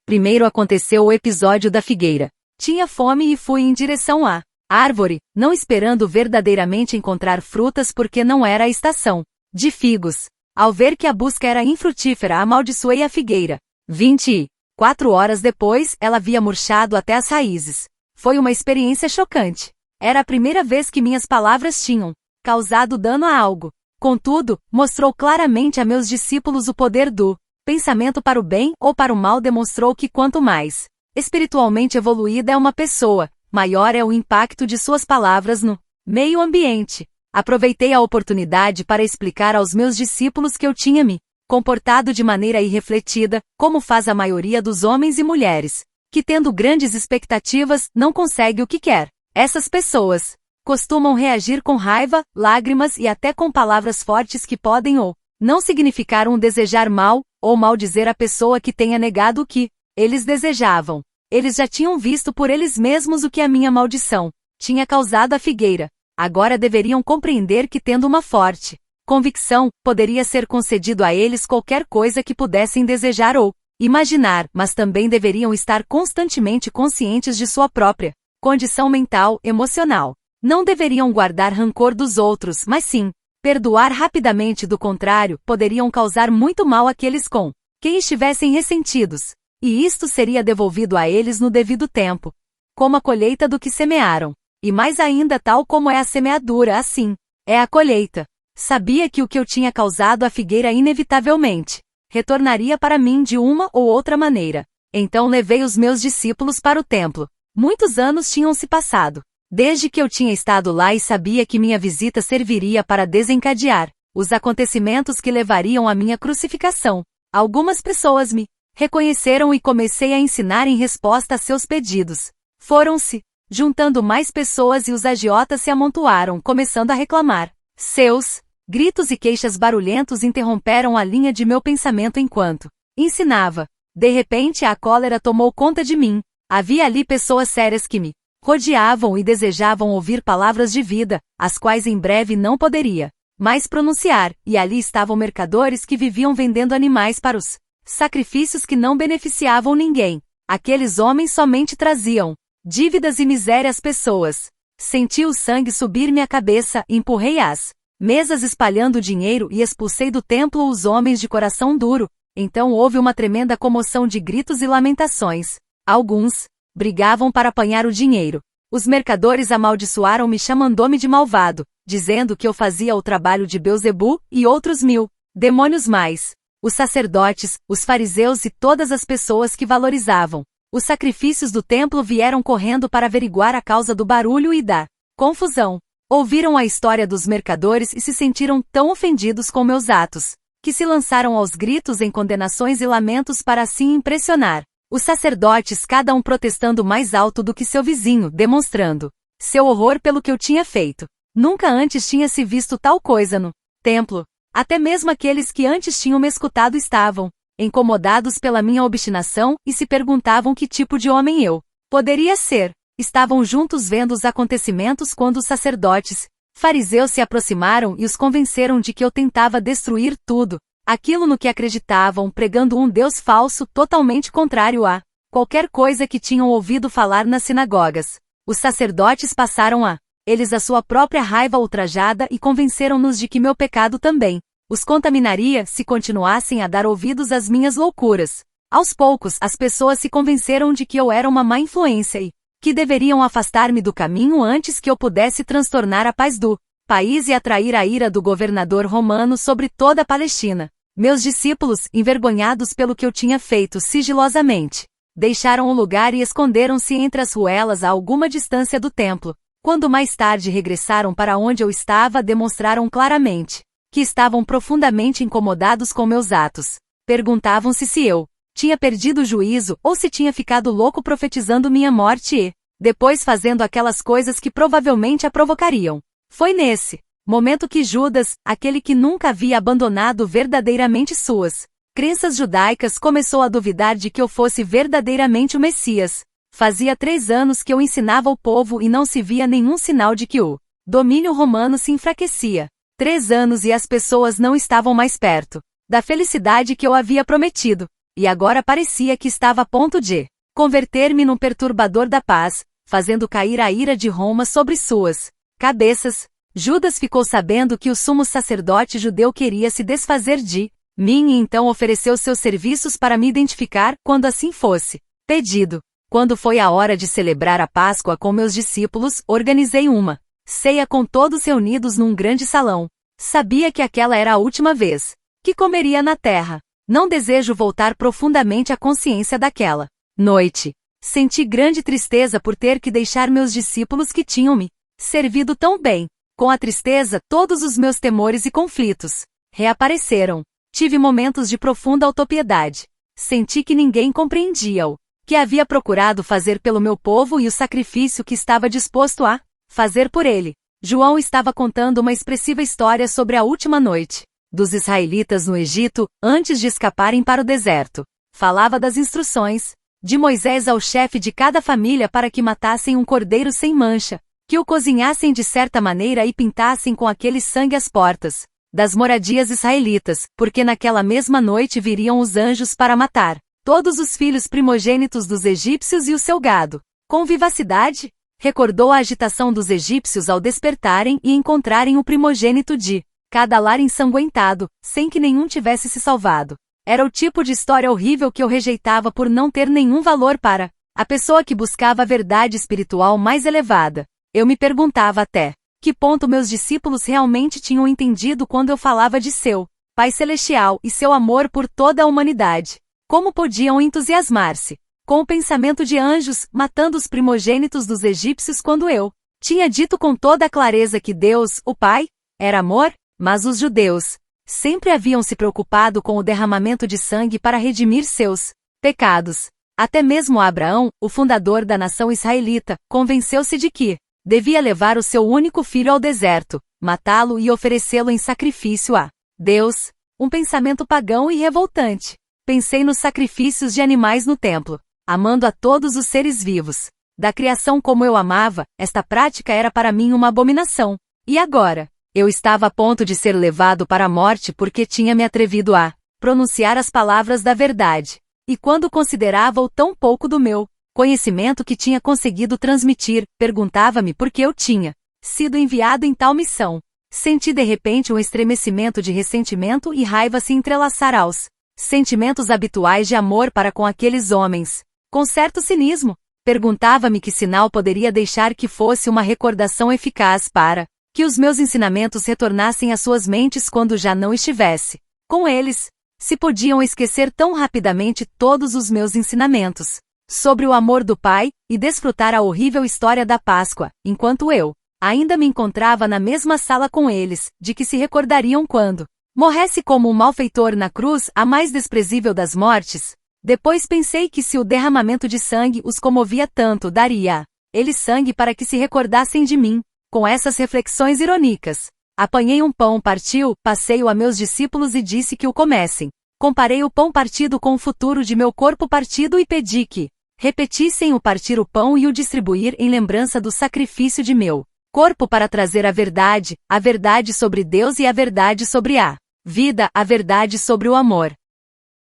Primeiro aconteceu o episódio da figueira. Tinha fome e fui em direção à árvore, não esperando verdadeiramente encontrar frutas porque não era a estação de figos. Ao ver que a busca era infrutífera, amaldiçoei a figueira. 24 horas depois, ela havia murchado até as raízes. Foi uma experiência chocante. Era a primeira vez que minhas palavras tinham causado dano a algo. Contudo, mostrou claramente a meus discípulos o poder do pensamento para o bem ou para o mal. Demonstrou que quanto mais espiritualmente evoluída é uma pessoa, maior é o impacto de suas palavras no meio ambiente. Aproveitei a oportunidade para explicar aos meus discípulos que eu tinha me comportado de maneira irrefletida, como faz a maioria dos homens e mulheres, que tendo grandes expectativas, não consegue o que quer. Essas pessoas costumam reagir com raiva, lágrimas e até com palavras fortes que podem ou não significar um desejar mal, ou maldizer a pessoa que tenha negado o que eles desejavam. Eles já tinham visto por eles mesmos o que a minha maldição tinha causado à figueira. Agora deveriam compreender que, tendo uma forte convicção, poderia ser concedido a eles qualquer coisa que pudessem desejar ou imaginar, mas também deveriam estar constantemente conscientes de sua própria condição mental, emocional. Não deveriam guardar rancor dos outros, mas sim perdoar rapidamente. Do contrário, poderiam causar muito mal àqueles com quem estivessem ressentidos. E isto seria devolvido a eles no devido tempo, como a colheita do que semearam. E mais ainda, tal como é a semeadura, assim é a colheita. Sabia que o que eu tinha causado à figueira inevitavelmente retornaria para mim de uma ou outra maneira. Então levei os meus discípulos para o templo. Muitos anos tinham se passado desde que eu tinha estado lá e sabia que minha visita serviria para desencadear os acontecimentos que levariam à minha crucificação. Algumas pessoas me reconheceram e comecei a ensinar em resposta a seus pedidos. Foram-se juntando mais pessoas e os agiotas se amontoaram, começando a reclamar. Seus gritos e queixas barulhentos interromperam a linha de meu pensamento enquanto ensinava. De repente a cólera tomou conta de mim. Havia ali pessoas sérias que me rodeavam e desejavam ouvir palavras de vida, as quais em breve não poderia mais pronunciar, e ali estavam mercadores que viviam vendendo animais para os sacrifícios que não beneficiavam ninguém. Aqueles homens somente traziam dívidas e miséria às pessoas. Senti o sangue subir-me à cabeça, empurrei as mesas espalhando dinheiro e expulsei do templo os homens de coração duro. Então houve uma tremenda comoção de gritos e lamentações. Alguns brigavam para apanhar o dinheiro. Os mercadores amaldiçoaram-me chamando-me de malvado, dizendo que eu fazia o trabalho de Belzebu e outros 1000 demônios mais. Os sacerdotes, os fariseus e todas as pessoas que valorizavam os sacrifícios do templo vieram correndo para averiguar a causa do barulho e da confusão. Ouviram a história dos mercadores e se sentiram tão ofendidos com meus atos, que se lançaram aos gritos em condenações e lamentos para assim impressionar os sacerdotes, cada um protestando mais alto do que seu vizinho, demonstrando seu horror pelo que eu tinha feito. Nunca antes tinha se visto tal coisa no templo. Até mesmo aqueles que antes tinham me escutado estavam incomodados pela minha obstinação e se perguntavam que tipo de homem eu poderia ser. Estavam juntos vendo os acontecimentos quando os sacerdotes, fariseus se aproximaram e os convenceram de que eu tentava destruir tudo aquilo no que acreditavam, pregando um Deus falso totalmente contrário a qualquer coisa que tinham ouvido falar nas sinagogas. Os sacerdotes passaram eles a sua própria raiva ultrajada e convenceram-nos de que meu pecado também os contaminaria se continuassem a dar ouvidos às minhas loucuras. Aos poucos, as pessoas se convenceram de que eu era uma má influência e que deveriam afastar-me do caminho antes que eu pudesse transtornar a paz do país e atrair a ira do governador romano sobre toda a Palestina. Meus discípulos, envergonhados pelo que eu tinha feito sigilosamente, deixaram o lugar e esconderam-se entre as ruelas a alguma distância do templo. Quando mais tarde regressaram para onde eu estava, demonstraram claramente que estavam profundamente incomodados com meus atos. Perguntavam-se se eu tinha perdido o juízo ou se tinha ficado louco profetizando minha morte e, depois fazendo aquelas coisas que provavelmente a provocariam. Foi nesse momento que Judas, aquele que nunca havia abandonado verdadeiramente suas crenças judaicas, começou a duvidar de que eu fosse verdadeiramente o Messias. Fazia 3 anos que eu ensinava o povo e não se via nenhum sinal de que o domínio romano se enfraquecia. 3 anos e as pessoas não estavam mais perto da felicidade que eu havia prometido, e agora parecia que estava a ponto de converter-me num perturbador da paz, fazendo cair a ira de Roma sobre suas cabeças. Judas ficou sabendo que o sumo sacerdote judeu queria se desfazer de mim e então ofereceu seus serviços para me identificar quando assim fosse pedido. Quando foi a hora de celebrar a Páscoa com meus discípulos, organizei uma ceia com todos reunidos num grande salão. Sabia que aquela era a última vez que comeria na terra. Não desejo voltar profundamente à consciência daquela noite. Senti grande tristeza por ter que deixar meus discípulos que tinham me servido tão bem. Com a tristeza, todos os meus temores e conflitos reapareceram. Tive momentos de profunda autopiedade. Senti que ninguém compreendia o que havia procurado fazer pelo meu povo e o sacrifício que estava disposto a fazer por ele. João estava contando uma expressiva história sobre a última noite dos israelitas no Egito, antes de escaparem para o deserto. Falava das instruções de Moisés ao chefe de cada família para que matassem um cordeiro sem mancha, que o cozinhassem de certa maneira e pintassem com aquele sangue as portas das moradias israelitas, porque naquela mesma noite viriam os anjos para matar todos os filhos primogênitos dos egípcios e o seu gado. Com vivacidade, recordou a agitação dos egípcios ao despertarem e encontrarem o primogênito de cada lar ensanguentado, sem que nenhum tivesse se salvado. Era o tipo de história horrível que eu rejeitava por não ter nenhum valor para a pessoa que buscava a verdade espiritual mais elevada. Eu me perguntava até que ponto meus discípulos realmente tinham entendido quando eu falava de seu Pai Celestial e seu amor por toda a humanidade. Como podiam entusiasmar-se com o pensamento de anjos matando os primogênitos dos egípcios quando eu tinha dito com toda a clareza que Deus, o Pai, era amor? Mas os judeus sempre haviam se preocupado com o derramamento de sangue para redimir seus pecados. Até mesmo Abraão, o fundador da nação israelita, convenceu-se de que devia levar o seu único filho ao deserto, matá-lo e oferecê-lo em sacrifício a Deus. Um pensamento pagão e revoltante. Pensei nos sacrifícios de animais no templo, amando a todos os seres vivos da criação como eu amava. Esta prática era para mim uma abominação. E agora? Eu estava a ponto de ser levado para a morte porque tinha me atrevido a pronunciar as palavras da verdade. E quando considerava o tão pouco do meu conhecimento que tinha conseguido transmitir, perguntava-me por que eu tinha sido enviado em tal missão. Senti de repente um estremecimento de ressentimento e raiva se entrelaçar aos sentimentos habituais de amor para com aqueles homens. Com certo cinismo, perguntava-me que sinal poderia deixar que fosse uma recordação eficaz para que os meus ensinamentos retornassem às suas mentes quando já não estivesse com eles. Se podiam esquecer tão rapidamente todos os meus ensinamentos sobre o amor do Pai, e desfrutar a horrível história da Páscoa, enquanto eu ainda me encontrava na mesma sala com eles, de que se recordariam quando morresse como um malfeitor na cruz, a mais desprezível das mortes. Depois pensei que se o derramamento de sangue os comovia tanto, daria a eles sangue para que se recordassem de mim. Com essas reflexões irônicas, apanhei um pão, partiu, passei-o a meus discípulos e disse que o comessem. Comparei o pão partido com o futuro de meu corpo partido e pedi que repetissem o partir o pão e o distribuir em lembrança do sacrifício de meu corpo para trazer a verdade sobre Deus e a verdade sobre a vida, a verdade sobre o amor.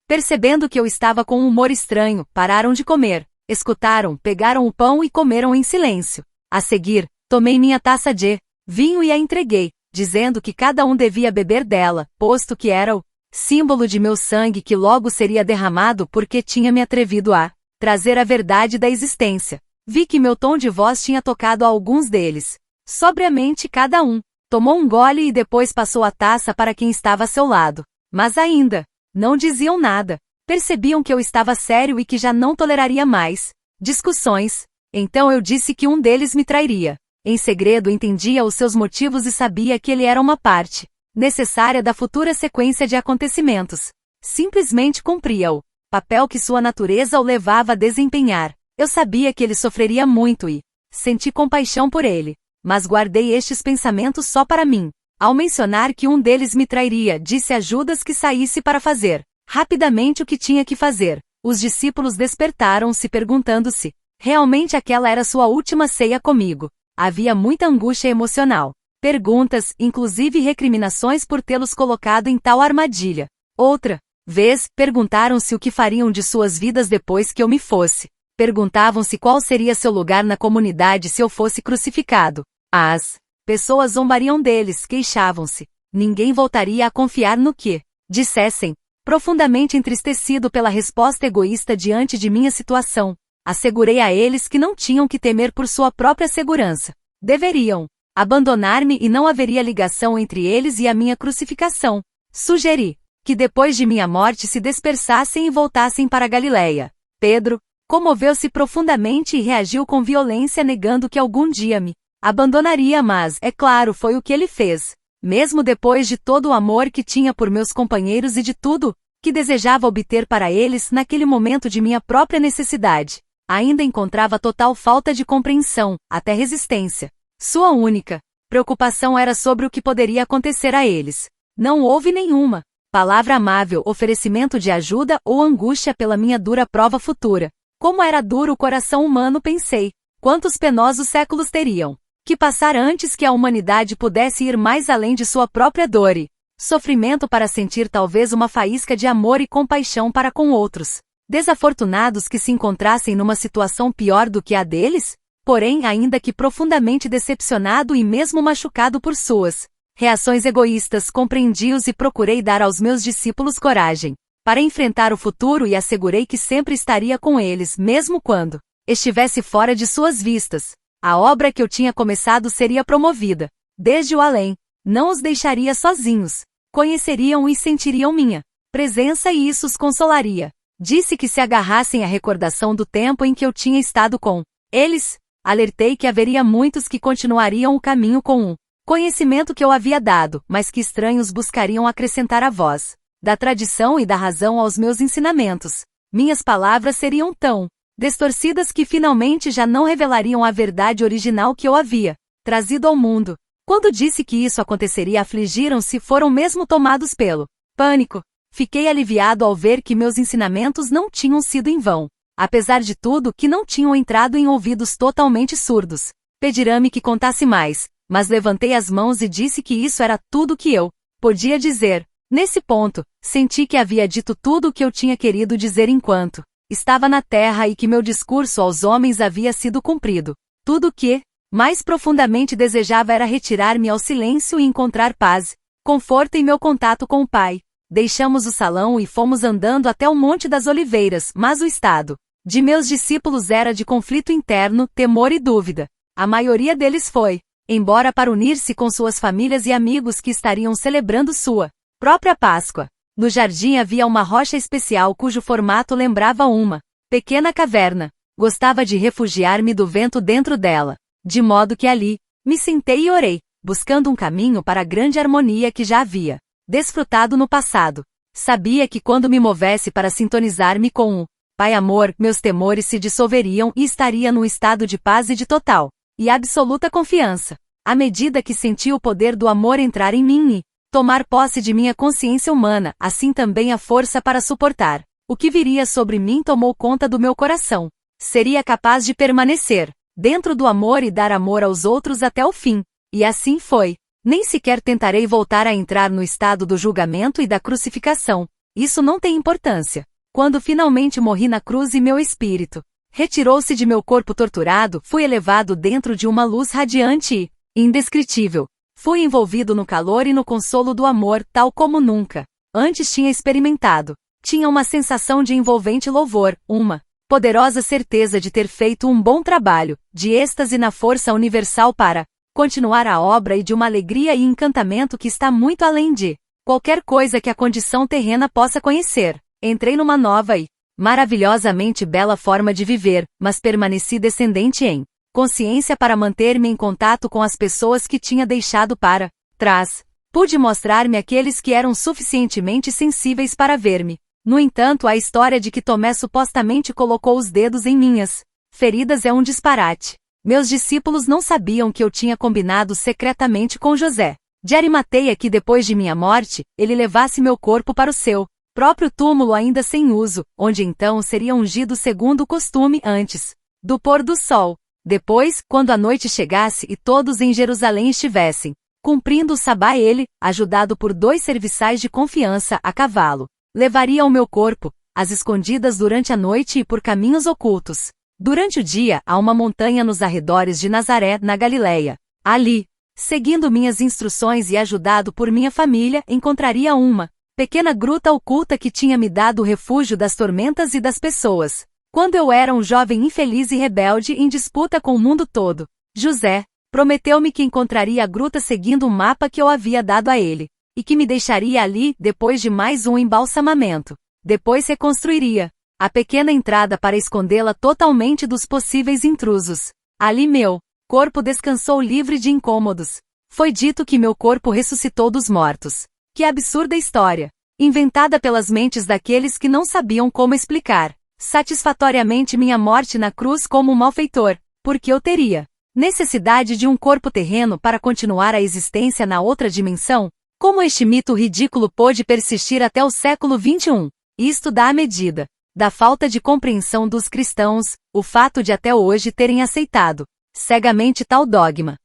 Percebendo que eu estava com um humor estranho, pararam de comer, escutaram, pegaram o pão e comeram em silêncio. A seguir, tomei minha taça de vinho e a entreguei, dizendo que cada um devia beber dela, posto que era o símbolo de meu sangue que logo seria derramado porque tinha me atrevido a trazer a verdade da existência. Vi que meu tom de voz tinha tocado a alguns deles. Sobriamente cada um tomou um gole e depois passou a taça para quem estava a seu lado. Mas ainda não diziam nada. Percebiam que eu estava sério e que já não toleraria mais discussões. Então eu disse que um deles me trairia. Em segredo entendia os seus motivos e sabia que ele era uma parte necessária da futura sequência de acontecimentos. Simplesmente cumpria o papel que sua natureza o levava a desempenhar. Eu sabia que ele sofreria muito e senti compaixão por ele, mas guardei estes pensamentos só para mim. Ao mencionar que um deles me trairia, disse a Judas que saísse para fazer rapidamente o que tinha que fazer. Os discípulos despertaram-se perguntando-se realmente aquela era sua última ceia comigo. Havia muita angústia emocional. Perguntas, inclusive recriminações por tê-los colocado em tal armadilha. Outra vez, perguntaram-se o que fariam de suas vidas depois que eu me fosse. Perguntavam-se qual seria seu lugar na comunidade se eu fosse crucificado. As pessoas zombariam deles, queixavam-se. Ninguém voltaria a confiar no que dissessem. Profundamente entristecido pela resposta egoísta diante de minha situação, assegurei a eles que não tinham que temer por sua própria segurança. Deveriam abandonar-me e não haveria ligação entre eles e a minha crucificação. Sugeri que depois de minha morte se dispersassem e voltassem para Galileia. Pedro comoveu-se profundamente e reagiu com violência negando que algum dia me abandonaria, mas, é claro, foi o que ele fez. Mesmo depois de todo o amor que tinha por meus companheiros e de tudo que desejava obter para eles naquele momento de minha própria necessidade, ainda encontrava total falta de compreensão, até resistência. Sua única preocupação era sobre o que poderia acontecer a eles. Não houve nenhuma palavra amável, oferecimento de ajuda ou angústia pela minha dura prova futura. Como era duro o coração humano, pensei. Quantos penosos séculos teriam que passar antes que a humanidade pudesse ir mais além de sua própria dor e sofrimento para sentir talvez uma faísca de amor e compaixão para com outros desafortunados que se encontrassem numa situação pior do que a deles? Porém, ainda que profundamente decepcionado e mesmo machucado por suas reações egoístas, compreendi-os e procurei dar aos meus discípulos coragem para enfrentar o futuro e assegurei que sempre estaria com eles, mesmo quando estivesse fora de suas vistas. A obra que eu tinha começado seria promovida desde o além. Não os deixaria sozinhos. Conheceriam e sentiriam minha presença e isso os consolaria. Disse que se agarrassem à recordação do tempo em que eu tinha estado com eles. Alertei que haveria muitos que continuariam o caminho com o conhecimento que eu havia dado, mas que estranhos buscariam acrescentar a voz da tradição e da razão aos meus ensinamentos. Minhas palavras seriam tão distorcidas que finalmente já não revelariam a verdade original que eu havia trazido ao mundo. Quando disse que isso aconteceria, afligiram-se, foram mesmo tomados pelo pânico. Fiquei aliviado ao ver que meus ensinamentos não tinham sido em vão. Apesar de tudo, que não tinham entrado em ouvidos totalmente surdos. Pedirá-me que contasse mais, mas levantei as mãos e disse que isso era tudo que eu podia dizer. Nesse ponto, senti que havia dito tudo o que eu tinha querido dizer enquanto estava na terra e que meu discurso aos homens havia sido cumprido. Tudo o que mais profundamente desejava era retirar-me ao silêncio e encontrar paz, conforto em meu contato com o Pai. Deixamos o salão e fomos andando até o Monte das Oliveiras, mas o estado de meus discípulos era de conflito interno, temor e dúvida. A maioria deles foi embora para unir-se com suas famílias e amigos que estariam celebrando sua própria Páscoa. No jardim havia uma rocha especial cujo formato lembrava uma pequena caverna. Gostava de refugiar-me do vento dentro dela, de modo que ali me sentei e orei, buscando um caminho para a grande harmonia que já havia desfrutado no passado. Sabia que quando me movesse para sintonizar-me com o Pai Amor, meus temores se dissolveriam e estaria num estado de paz e de total e absoluta confiança. À medida que senti o poder do amor entrar em mim e tomar posse de minha consciência humana, assim também a força para suportar o que viria sobre mim tomou conta do meu coração. Seria capaz de permanecer dentro do amor e dar amor aos outros até o fim. E assim foi. Nem sequer tentarei voltar a entrar no estado do julgamento e da crucificação. Isso não tem importância. Quando finalmente morri na cruz e meu espírito retirou-se de meu corpo torturado, fui elevado dentro de uma luz radiante e indescritível. Fui envolvido no calor e no consolo do amor, tal como nunca antes tinha experimentado. Tinha uma sensação de envolvente louvor, uma poderosa certeza de ter feito um bom trabalho, de êxtase na força universal para continuar a obra e de uma alegria e encantamento que está muito além de qualquer coisa que a condição terrena possa conhecer. Entrei numa nova e maravilhosamente bela forma de viver, mas permaneci descendente em consciência para manter-me em contato com as pessoas que tinha deixado para trás. Pude mostrar-me aqueles que eram suficientemente sensíveis para ver-me. No entanto, a história de que Tomé supostamente colocou os dedos em minhas feridas é um disparate. Meus discípulos não sabiam que eu tinha combinado secretamente com José de Arimateia que depois de minha morte, ele levasse meu corpo para o seu próprio túmulo ainda sem uso, onde então seria ungido segundo o costume antes do pôr do sol. Depois, quando a noite chegasse e todos em Jerusalém estivessem cumprindo o sabá, ele, ajudado por 2 serviçais de confiança a cavalo, levaria o meu corpo, às escondidas durante a noite e por caminhos ocultos. Durante o dia, a uma montanha nos arredores de Nazaré, na Galileia. Ali, seguindo minhas instruções e ajudado por minha família, encontraria uma pequena gruta oculta que tinha me dado o refúgio das tormentas e das pessoas. Quando eu era um jovem infeliz e rebelde em disputa com o mundo todo, José prometeu-me que encontraria a gruta seguindo um mapa que eu havia dado a ele, e que me deixaria ali depois de mais um embalsamamento. Depois reconstruiria a pequena entrada para escondê-la totalmente dos possíveis intrusos. Ali meu corpo descansou livre de incômodos. Foi dito que meu corpo ressuscitou dos mortos. Que absurda história! Inventada pelas mentes daqueles que não sabiam como explicar satisfatoriamente minha morte na cruz como um malfeitor, porque eu teria necessidade de um corpo terreno para continuar a existência na outra dimensão? Como este mito ridículo pôde persistir até o século XXI? Isto dá a medida da falta de compreensão dos cristãos, o fato de até hoje terem aceitado cegamente tal dogma.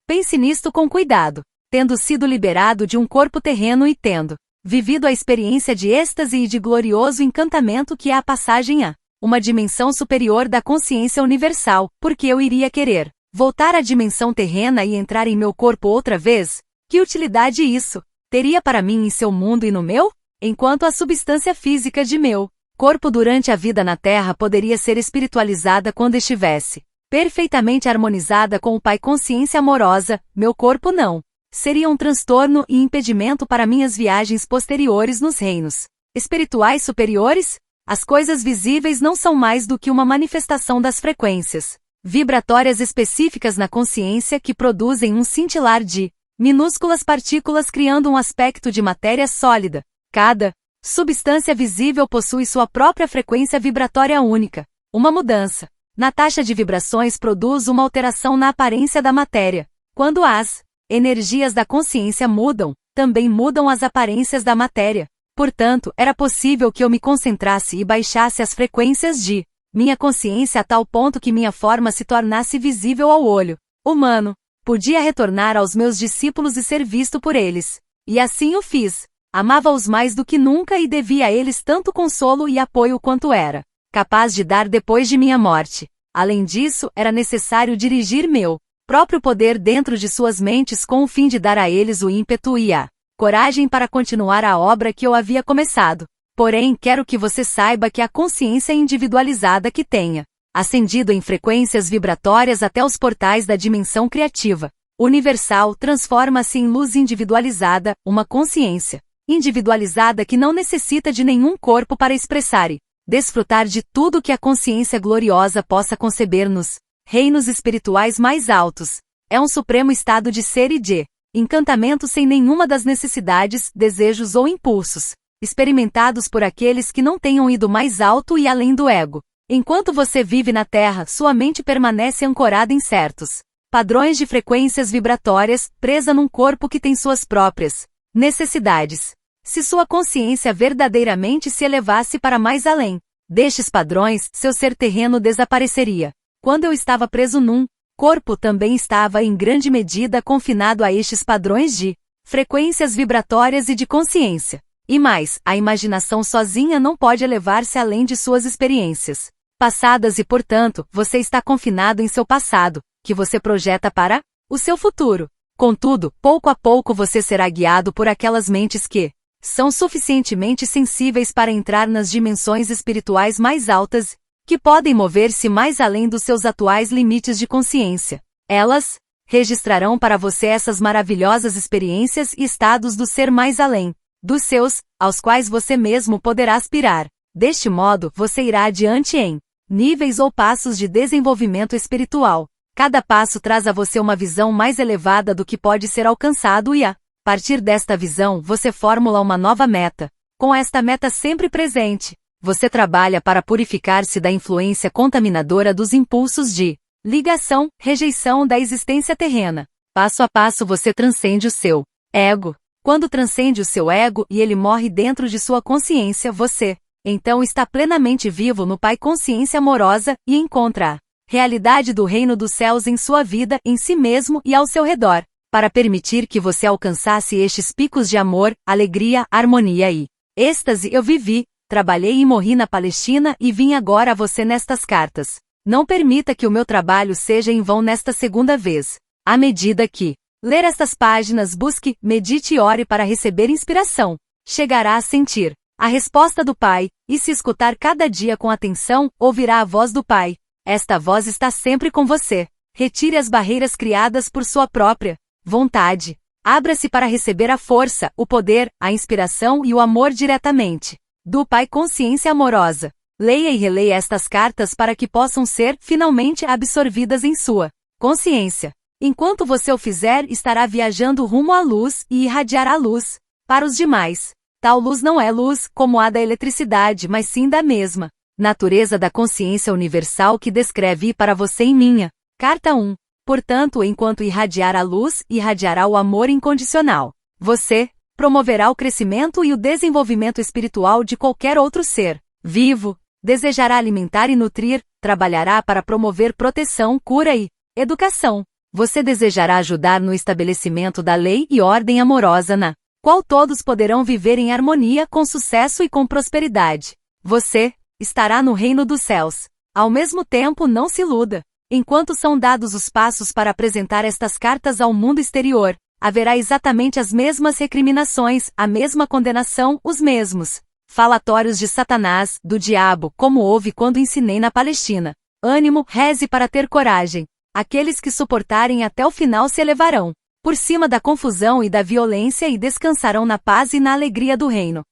Pense nisto com cuidado. Tendo sido liberado de um corpo terreno e tendo vivido a experiência de êxtase e de glorioso encantamento que é a passagem a uma dimensão superior da consciência universal, porque eu iria querer voltar à dimensão terrena e entrar em meu corpo outra vez? Que utilidade isso teria para mim em seu mundo e no meu? Enquanto a substância física de meu corpo durante a vida na Terra poderia ser espiritualizada quando estivesse perfeitamente harmonizada com o Pai consciência amorosa, meu corpo não. Seria um transtorno e impedimento para minhas viagens posteriores nos reinos espirituais superiores? As coisas visíveis não são mais do que uma manifestação das frequências vibratórias específicas na consciência que produzem um cintilar de minúsculas partículas criando um aspecto de matéria sólida. Cada substância visível possui sua própria frequência vibratória única. Uma mudança na taxa de vibrações produz uma alteração na aparência da matéria. Quando as energias da consciência mudam, também mudam as aparências da matéria. Portanto, era possível que eu me concentrasse e baixasse as frequências de minha consciência a tal ponto que minha forma se tornasse visível ao olho humano. Podia retornar aos meus discípulos e ser visto por eles. E assim o fiz. Amava-os mais do que nunca e devia a eles tanto consolo e apoio quanto era capaz de dar depois de minha morte. Além disso, era necessário dirigir meu próprio poder dentro de suas mentes com o fim de dar a eles o ímpeto e a coragem para continuar a obra que eu havia começado. Porém, quero que você saiba que a consciência individualizada que tenha ascendido em frequências vibratórias até os portais da dimensão criativa universal transforma-se em luz individualizada, uma consciência individualizada que não necessita de nenhum corpo para expressar e desfrutar de tudo que a consciência gloriosa possa conceber nos reinos espirituais mais altos. É um supremo estado de ser e de encantamento sem nenhuma das necessidades, desejos ou impulsos experimentados por aqueles que não tenham ido mais alto e além do ego. Enquanto você vive na Terra, sua mente permanece ancorada em certos padrões de frequências vibratórias, presa num corpo que tem suas próprias necessidades. Se sua consciência verdadeiramente se elevasse para mais além destes padrões, seu ser terreno desapareceria. Quando eu estava preso num corpo, também estava em grande medida confinado a estes padrões de frequências vibratórias e de consciência. E mais, a imaginação sozinha não pode elevar-se além de suas experiências passadas e, portanto, você está confinado em seu passado, que você projeta para o seu futuro. Contudo, pouco a pouco você será guiado por aquelas mentes que são suficientemente sensíveis para entrar nas dimensões espirituais mais altas, que podem mover-se mais além dos seus atuais limites de consciência. Elas registrarão para você essas maravilhosas experiências e estados do ser mais além. dos seus, aos quais você mesmo poderá aspirar. Deste modo, você irá adiante em níveis ou passos de desenvolvimento espiritual. Cada passo traz a você uma visão mais elevada do que pode ser alcançado e, a partir desta visão, você formula uma nova meta. Com esta meta sempre presente, você trabalha para purificar-se da influência contaminadora dos impulsos de ligação, rejeição da existência terrena. Passo a passo você transcende o seu ego. Quando transcende o seu ego e ele morre dentro de sua consciência, você, então, está plenamente vivo no Pai Consciência Amorosa e encontra a realidade do reino dos céus em sua vida, em si mesmo e ao seu redor, para permitir que você alcançasse estes picos de amor, alegria, harmonia e êxtase. Eu vivi, trabalhei e morri na Palestina e vim agora a você nestas cartas. Não permita que o meu trabalho seja em vão nesta segunda vez. À medida que ler estas páginas, busque, medite e ore para receber inspiração. Chegará a sentir a resposta do Pai, e se escutar cada dia com atenção, ouvirá a voz do Pai. Esta voz está sempre com você. Retire as barreiras criadas por sua própria vontade. Abra-se para receber a força, o poder, a inspiração e o amor diretamente do Pai Consciência Amorosa. Leia e releia estas cartas para que possam ser, finalmente, absorvidas em sua consciência. Enquanto você o fizer, estará viajando rumo à luz e irradiará luz para os demais. Tal luz não é luz, como a da eletricidade, mas sim da mesma natureza da consciência universal que descreve para você em minha Carta 1. Portanto, enquanto irradiar a luz, irradiará o amor incondicional. Você promoverá o crescimento e o desenvolvimento espiritual de qualquer outro ser vivo, desejará alimentar e nutrir, trabalhará para promover proteção, cura e educação. Você desejará ajudar no estabelecimento da lei e ordem amorosa na qual todos poderão viver em harmonia, com sucesso e com prosperidade. Você estará no reino dos céus. Ao mesmo tempo, não se iluda. Enquanto são dados os passos para apresentar estas cartas ao mundo exterior, haverá exatamente as mesmas recriminações, a mesma condenação, os mesmos falatórios de Satanás, do diabo, como houve quando ensinei na Palestina. Ânimo, reze para ter coragem. Aqueles que suportarem até o final se elevarão por cima da confusão e da violência e descansarão na paz e na alegria do reino.